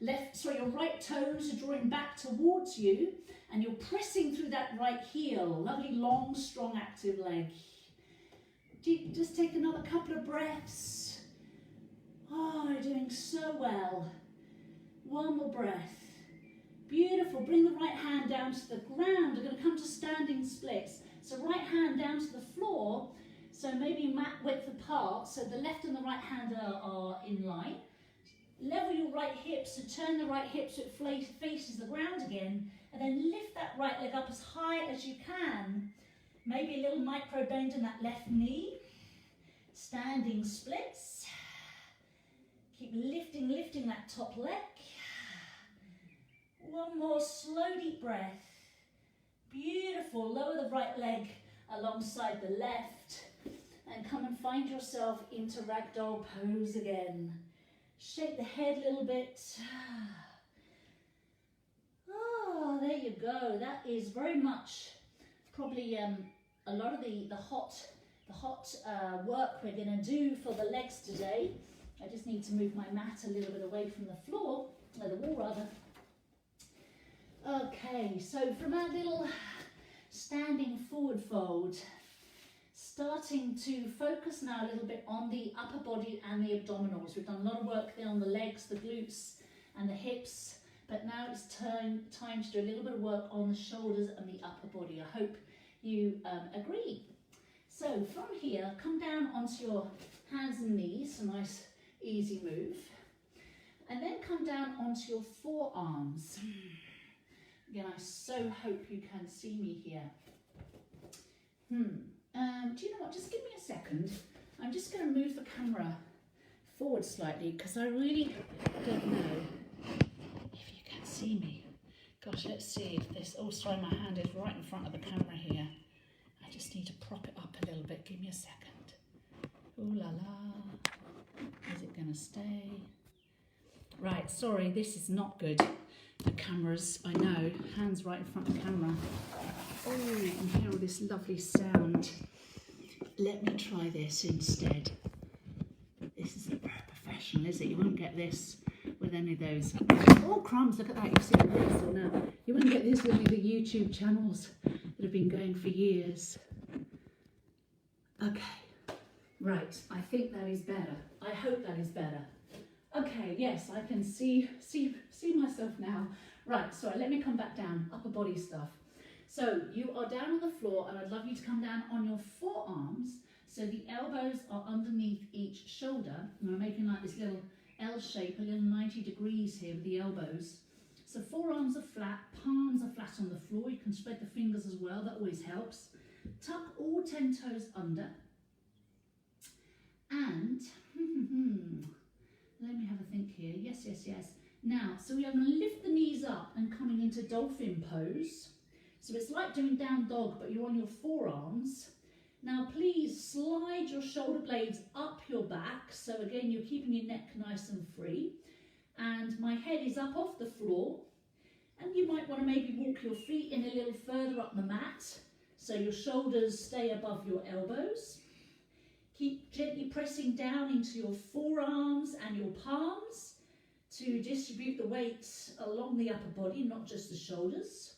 Speaker 1: Your right toes are drawing back towards you, and you're pressing through that right heel. Lovely, long, strong, active leg. Just take another couple of breaths. Oh, you're doing so well. One more breath. Beautiful. Bring the right hand down to the ground. We're going to come to standing splits. So right hand down to the floor. So maybe mat width apart. So the left and the right hand are in line. Level your right hips, so turn the right hip so it faces the ground again, and then lift that right leg up as high as you can. Maybe a little micro bend in that left knee. Standing splits. Keep lifting that top leg. One more slow deep breath. Beautiful. Lower the right leg alongside the left, and come and find yourself into ragdoll pose again. Shake the head a little bit. Oh, there you go. That is very much probably a lot of the hot work we're going to do for the legs today. I just need to move my mat a little bit away from the floor, or the wall rather. Okay, so from our little standing forward fold, starting to focus now a little bit on the upper body and the abdominals. We've done a lot of work there on the legs, the glutes and the hips, but now it's time to do a little bit of work on the shoulders and the upper body. I hope you agree. So from here, come down onto your hands and knees, a nice easy move, and then come down onto your forearms. Again, I so hope you can see me here. Do you know what, just give me a second. I'm just going to move the camera forward slightly because I really don't know if you can see me. Gosh, let's see if this, oh sorry, my hand is right in front of the camera here. I just need to prop it up a little bit. Give me a second. Ooh la la. Is it going to stay? Right, sorry, this is not good. The cameras, I know, hands right in front of the camera. Oh, you can hear all this lovely sound. Let me try this instead. This isn't very professional, is it? You won't get this with any of those. Oh, crumbs, look at that. You see this or no? You wouldn't get this with any of the YouTube channels that have been going for years. Okay, right. I think that is better. I hope that is better. Okay, yes, I can see myself now. Right, sorry, let me come back down. Upper body stuff. So you are down on the floor, and I'd love you to come down on your forearms so the elbows are underneath each shoulder. And we're making like this little L shape, a little 90 degrees here with the elbows.
Speaker 2: So forearms are flat, palms are flat on the floor. You can spread the fingers as well, that always helps. Tuck all 10 toes under. And, let me have a think here. Yes, yes, yes. Now, so we are going to lift the knees up and coming into dolphin pose. So it's like doing down dog, but you're on your forearms. Now, please slide your shoulder blades up your back. So again, you're keeping your neck nice and free. And my head is up off the floor. And you might want to maybe walk your feet in a little further up the mat. So your shoulders stay above your elbows. Keep gently pressing down into your forearms and your palms to distribute the weight along the upper body, not just the shoulders.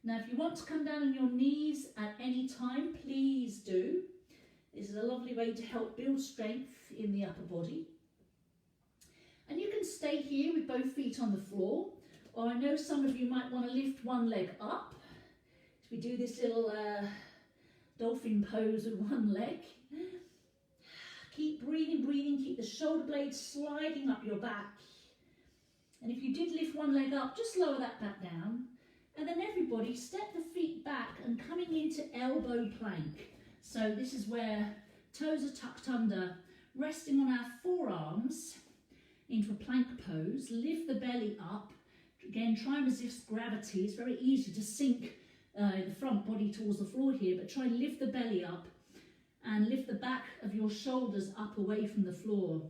Speaker 2: Now, if you want to come down on your knees at any time, please do. This is a lovely way to help build strength in the upper body. And you can stay here with both feet on the floor, or I know some of you might want to lift one leg up. So we do this little dolphin pose with one leg. Keep breathing, breathing, keep the shoulder blades sliding up your back. And if you did lift one leg up, just lower that back down. And then everybody step the feet back and coming into elbow plank. So this is where toes are tucked under, resting on our forearms into a plank pose. Lift the belly up. Again, try and resist gravity. It's very easy to sink the front body towards the floor here, but try and lift the belly up and lift the back of your shoulders up away from the floor.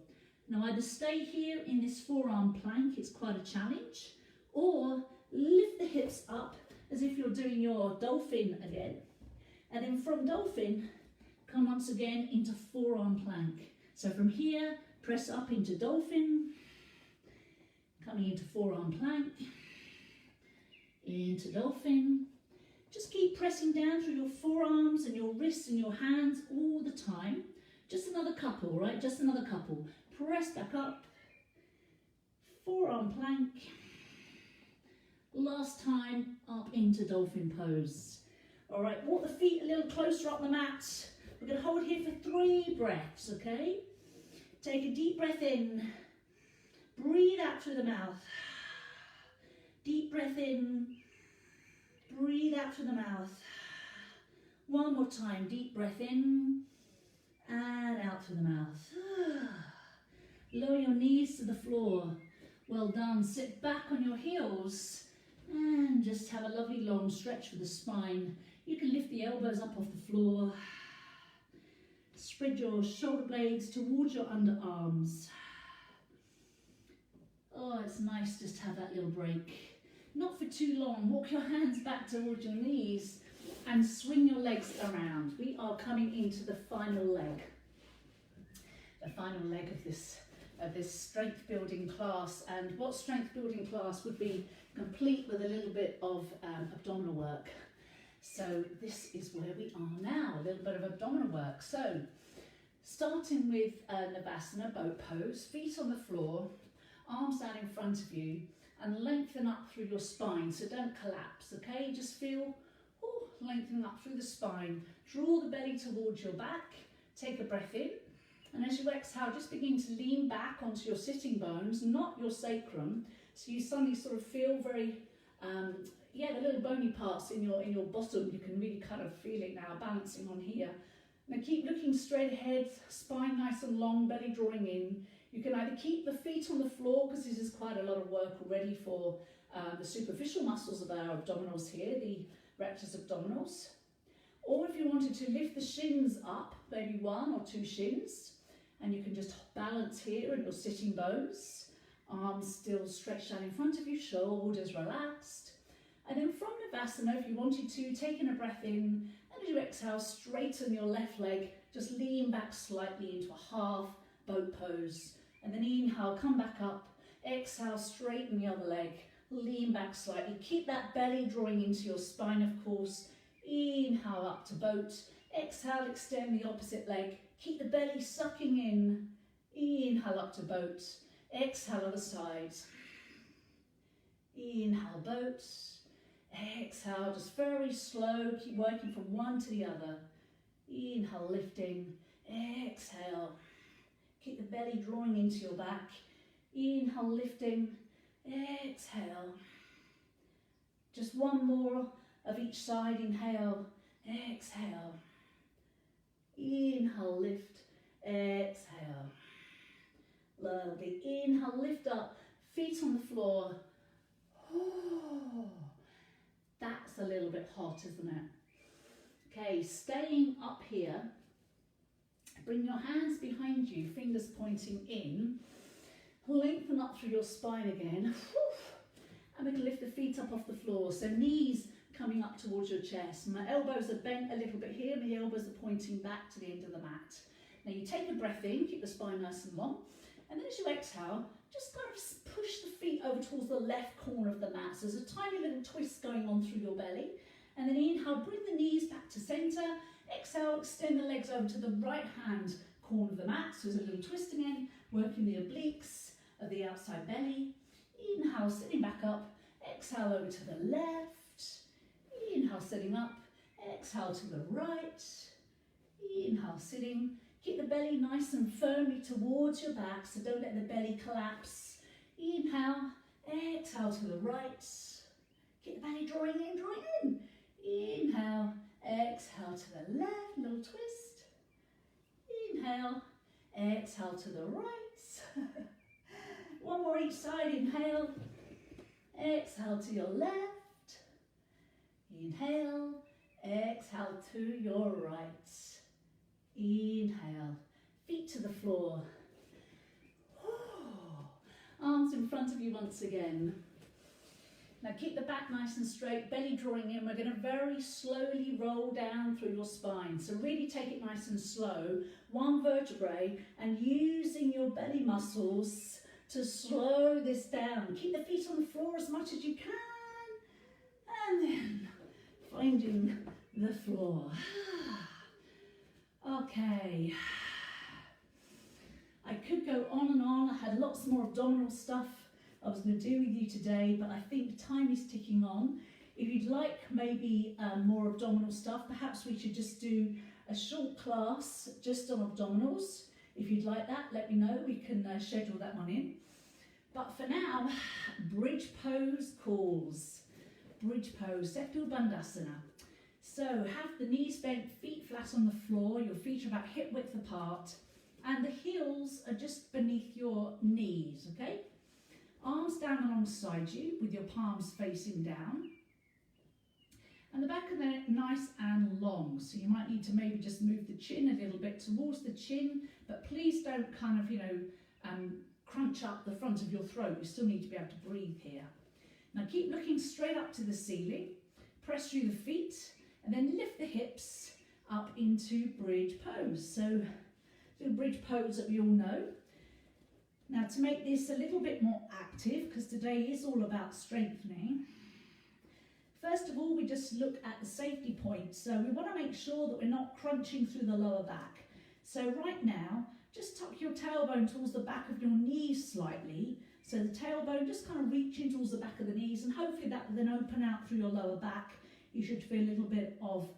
Speaker 2: Now either stay here in this forearm plank, it's quite a challenge, or lift the hips up as if you're doing your dolphin again. And then from dolphin, come once again into forearm plank. So from here, press up into dolphin, coming into forearm plank, into dolphin. Just keep pressing down through your forearms and your wrists and your hands all the time. Just another couple, right? Just another couple. Press back up. Forearm plank. Last time, up into dolphin pose. All right, walk the feet a little closer up the mat. We're going to hold here for 3 breaths, okay? Take a deep breath in. Breathe out through the mouth. Deep breath in. Breathe out through the mouth. One more time, deep breath in and out through the mouth. Lower your knees to the floor. Well done. Sit back on your heels and just have a lovely long stretch for the spine. You can lift the elbows up off the floor. Spread your shoulder blades towards your underarms. Oh, it's nice just to have that little break. Not for too long. Walk your hands back towards your knees and swing your legs around. We are coming into the final leg. The final leg of this strength building class. And what strength building class would be complete with a little bit of abdominal work. So this is where we are now, a little bit of abdominal work. So starting with Navasana, boat pose, feet on the floor, arms down in front of you, and lengthen up through your spine, so don't collapse, okay? Just feel lengthening up through the spine. Draw the belly towards your back, take a breath in, and as you exhale, just begin to lean back onto your sitting bones, not your sacrum, so you suddenly sort of feel very, the little bony parts in your bottom, you can really kind of feel it now, balancing on here. Now keep looking straight ahead, spine nice and long, belly drawing in. You can either keep the feet on the floor, because this is quite a lot of work already for the superficial muscles of our abdominals here, the rectus abdominals. Or if you wanted to lift the shins up, maybe 1 or 2 shins, and you can just balance here in your sitting bones. Arms still stretched out in front of you, shoulders relaxed. And then from Navasana, if you wanted to, taking a breath in, and as you exhale, straighten your left leg, just lean back slightly into a half boat pose. And then inhale, come back up, exhale, straighten the other leg, lean back slightly. Keep that belly drawing into your spine, of course. Inhale up to boat, exhale, extend the opposite leg. Keep the belly sucking in. Inhale up to boat, exhale other side. Inhale, boat, exhale, just very slow, keep working from one to the other. Inhale, lifting, exhale. Keep the belly drawing into your back. Inhale, lifting, exhale. Just one more of each side. Inhale, exhale. Inhale, lift, exhale. Lovely. Inhale, lift up, feet on the floor. Oh, that's a little bit hot, isn't it? Okay, staying up here. Bring your hands behind you, fingers pointing in. Lengthen up through your spine again. And we're going to lift the feet up off the floor. So knees coming up towards your chest. My elbows are bent a little bit here. My elbows are pointing back to the end of the mat. Now you take a breath in, keep the spine nice and long. And then as you exhale, just kind of push the feet over towards the left corner of the mat. So there's a tiny little twist going on through your belly. And then inhale, bring the knees back to centre. Exhale, extend the legs over to the right hand corner of the mat. So there's a little twist again, working the obliques of the outside belly. Inhale, sitting back up. Exhale over to the left. Inhale, sitting up. Exhale to the right. Inhale, sitting. Keep the belly nice and firmly towards your back, so don't let the belly collapse. Inhale, exhale to the right. Keep the belly drawing in. Inhale, exhale to the left, little twist. Inhale, exhale to the right. One more each side. Inhale, exhale to your left. Inhale, exhale to your right. Inhale, feet to the floor. Arms in front of you once again. Now keep the back nice and straight, belly drawing in. We're going to very slowly roll down through your spine. So really take it nice and slow, one vertebrae, and using your belly muscles to slow this down. Keep the feet on the floor as much as you can, and then finding the floor. Okay, I could go on and on. I had lots more abdominal stuff I was going to do with you today, but I think time is ticking on. If you'd like maybe more abdominal stuff, perhaps we should just do a short class just on abdominals. If you'd like that, let me know. We can schedule that one in. But for now, bridge pose calls. Bridge pose, Setu Bandhasana. So have the knees bent, feet flat on the floor, your feet are about hip width apart, and the heels are just beneath your knees, okay? Arms down alongside you with your palms facing down. And the back of the neck nice and long, so you might need to maybe just move the chin a little bit towards the chin, but please don't kind of, crunch up the front of your throat. You still need to be able to breathe here. Now keep looking straight up to the ceiling, press through the feet, and then lift the hips up into bridge pose. So the bridge pose that we all know. Now to make this a little bit more active, because today is all about strengthening, first of all we just look at the safety point. So we want to make sure that we're not crunching through the lower back. So right now, just tuck your tailbone towards the back of your knees slightly. So the tailbone just kind of reaching towards the back of the knees, and hopefully that will then open out through your lower back. You should feel a little bit of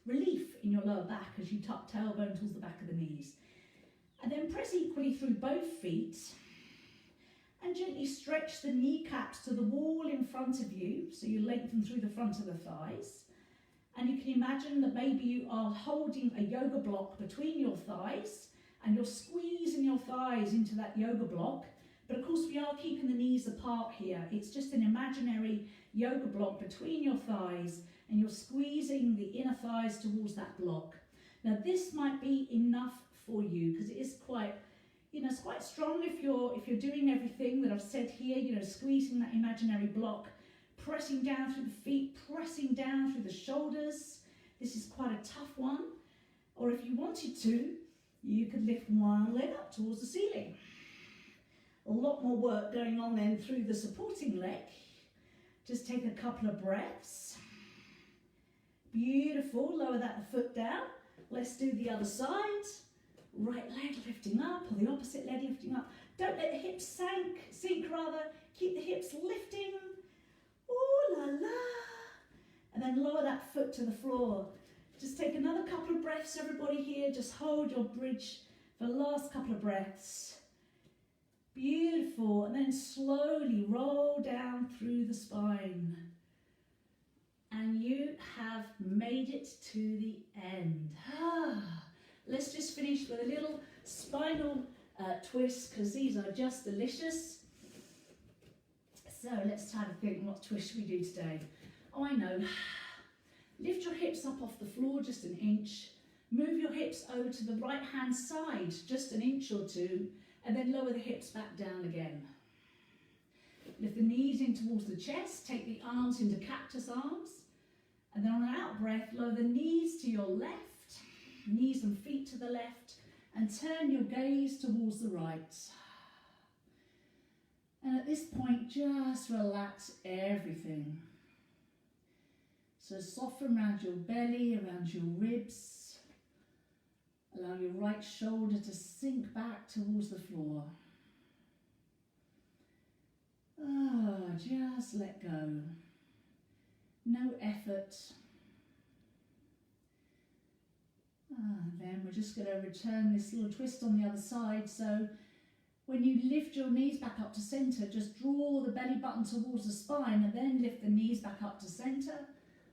Speaker 2: relief in your lower back as you tuck tailbone towards the back of the knees. And then press equally through both feet and gently stretch the kneecaps to the wall in front of you, so you lengthen through the front of the thighs. And you can imagine that maybe you are holding a yoga block between your thighs and you're squeezing your thighs into that yoga block. But of course we are keeping the knees apart here. It's just an imaginary yoga block between your thighs, and you're squeezing the inner thighs towards that block. Now this might be enough for you, because it is quite, it's quite strong if you're doing everything that I've said here, squeezing that imaginary block, pressing down through the feet, pressing down through the shoulders. This is quite a tough one. Or if you wanted to, you could lift one leg up towards the ceiling. A lot more work going on then through the supporting leg. Just take a couple of breaths. Beautiful, lower that foot down. Let's do the other side. Right leg lifting up, or the opposite leg lifting up. Don't let the hips sink rather. Keep the hips lifting. Ooh la la. And then lower that foot to the floor. Just take another couple of breaths, everybody here. Just hold your bridge for the last couple of breaths. Beautiful. And then slowly roll down through the spine. And you have made it to the end. Let's just finish with a little spinal twist, because these are just delicious. So let's try to think, what twist we do today? Oh, I know. Lift your hips up off the floor just an inch. Move your hips over to the right hand side just an inch or two, and then lower the hips back down again. Lift the knees in towards the chest, take the arms into cactus arms, and then on an out breath, lower the knees to your left, knees and feet to the left, and turn your gaze towards the right. And at this point, just relax everything. So soften around your belly, around your ribs. Allow your right shoulder to sink back towards the floor. Just let go. No effort. Then we're just going to return this little twist on the other side. So when you lift your knees back up to centre, just draw the belly button towards the spine and then lift the knees back up to centre.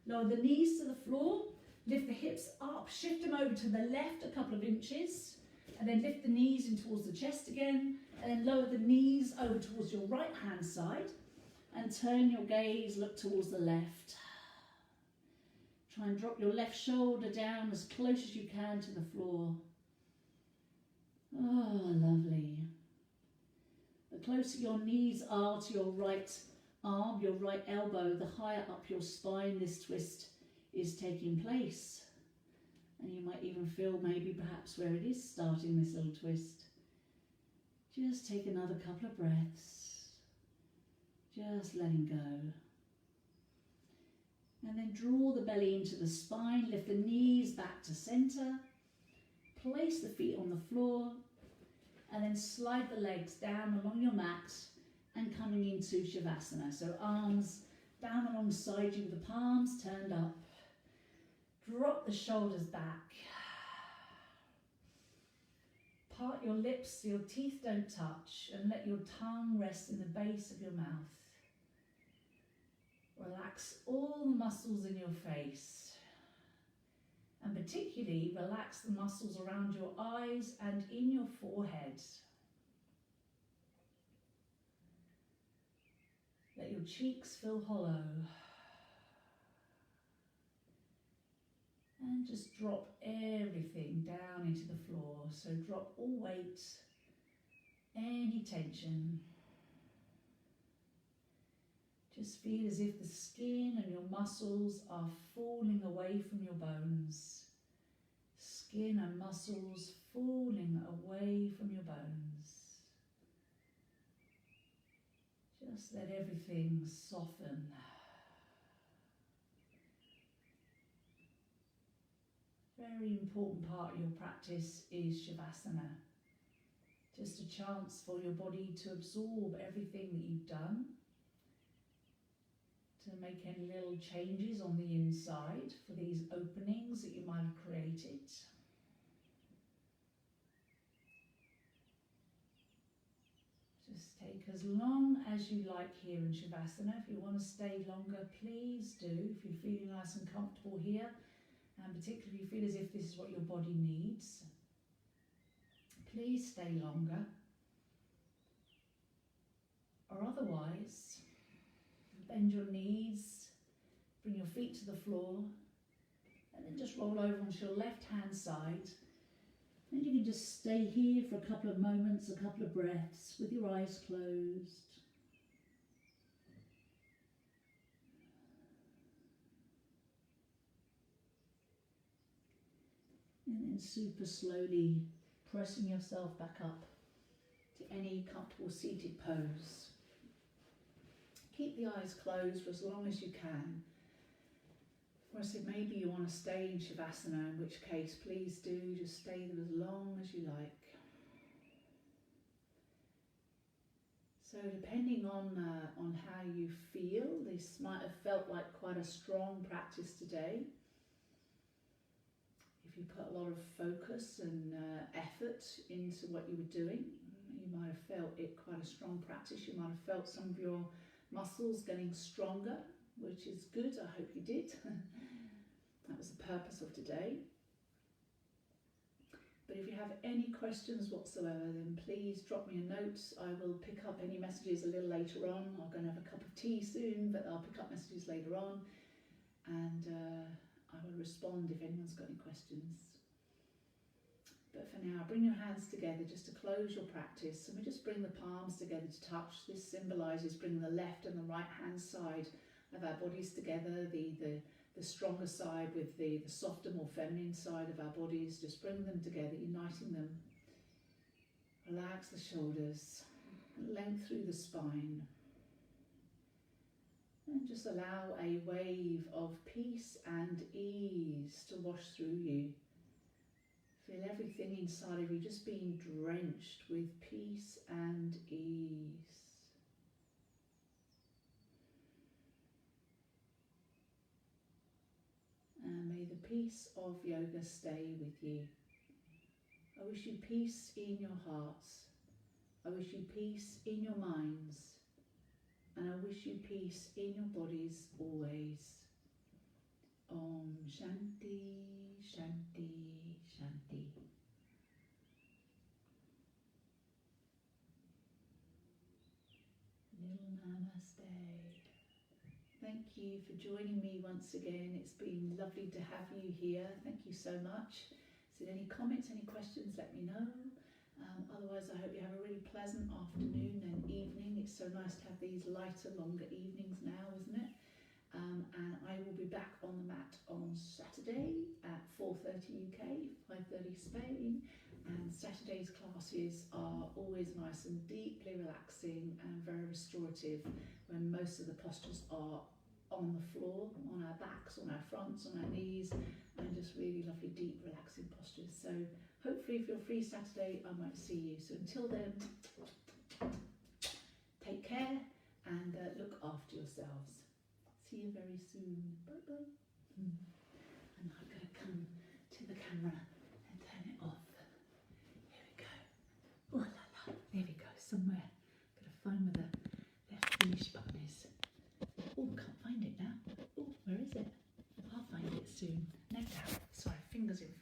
Speaker 2: Lower the knees to the floor, lift the hips up, shift them over to the left a couple of inches, and then lift the knees in towards the chest again, and then lower the knees over towards your right hand side, and turn your gaze, look towards the left. Try and drop your left shoulder down as close as you can to the floor. Oh, lovely. The closer your knees are to your right arm, your right elbow, the higher up your spine this twist is taking place. And you might even feel maybe perhaps where it is starting, this little twist. Just take another couple of breaths. Just letting go. And then draw the belly into the spine, lift the knees back to centre, place the feet on the floor, and then slide the legs down along your mat and coming into Shavasana. So arms down alongside you with the palms turned up. Drop the shoulders back. Part your lips so your teeth don't touch, and let your tongue rest in the base of your mouth. Relax all the muscles in your face, and particularly relax the muscles around your eyes and in your forehead. Let your cheeks feel hollow. And just drop everything down into the floor. So drop all weight, any tension. Just feel as if the skin and your muscles are falling away from your bones. Skin and muscles falling away from your bones. Just let everything soften. Very important part of your practice is Shavasana. Just a chance for your body to absorb everything that you've done, to make any little changes on the inside for these openings that you might have created. Just take as long as you like here in Shavasana. If you want to stay longer, please do. If you're feeling nice and comfortable here, and particularly if you feel as if this is what your body needs, please stay longer. Or otherwise, bend your knees, bring your feet to the floor, and then just roll over onto your left hand side. And you can just stay here for a couple of moments, a couple of breaths with your eyes closed. And then super slowly pressing yourself back up to any comfortable seated pose. Keep the eyes closed for as long as you can. Or I said maybe you want to stay in Shavasana, in which case please do just stay there as long as you like. So depending on how you feel, this might have felt like quite a strong practice today. If you put a lot of focus and effort into what you were doing, you might have felt it quite a strong practice. You might have felt some of your muscles getting stronger which is good. I hope you did. That was the purpose of today. But if you have any questions whatsoever, then please drop me a note. I will pick up any messages a little later on. I'm going to have a cup of tea soon, but I'll pick up messages later on. And I will respond if anyone's got any questions. But for now, bring your hands together just to close your practice. And we just bring the palms together to touch. This symbolises bringing the left and the right hand side of our bodies together. The stronger side with the softer, more feminine side of our bodies. Just bring them together, uniting them. Relax the shoulders. Length through the spine. And just allow a wave of peace and ease to wash through you. Feel everything inside of you just being drenched with peace and ease. And may the peace of yoga stay with you. I wish you peace in your hearts. I wish you peace in your minds. And I wish you peace in your bodies always. Om Shanti, Shanti, Shanti. Little namaste. Thank you for joining me once again. It's been lovely to have you here. Thank you so much. So any comments, any questions, let me know. Otherwise, I hope you have a really pleasant afternoon and evening. It's so nice to have these lighter, longer evenings now, isn't it? And I will be back on the mat on Saturday at 4:30 UK, 5:30 Spain. And Saturday's classes are always nice and deeply relaxing and very restorative, when most of the postures are on the floor, on our backs, on our fronts, on our knees, and just really lovely, deep, relaxing postures. So hopefully if you're free Saturday, I might see you. So until then, take care and look after yourselves. See you very soon. Bye bye. And I'm going to come to the camera and turn it off. Here we go. Oh la la. There we go. Somewhere. Got to find where the finish button is. Oh, can't find it now. Oh, where is it? I'll find it soon. No doubt. Sorry, fingers in front.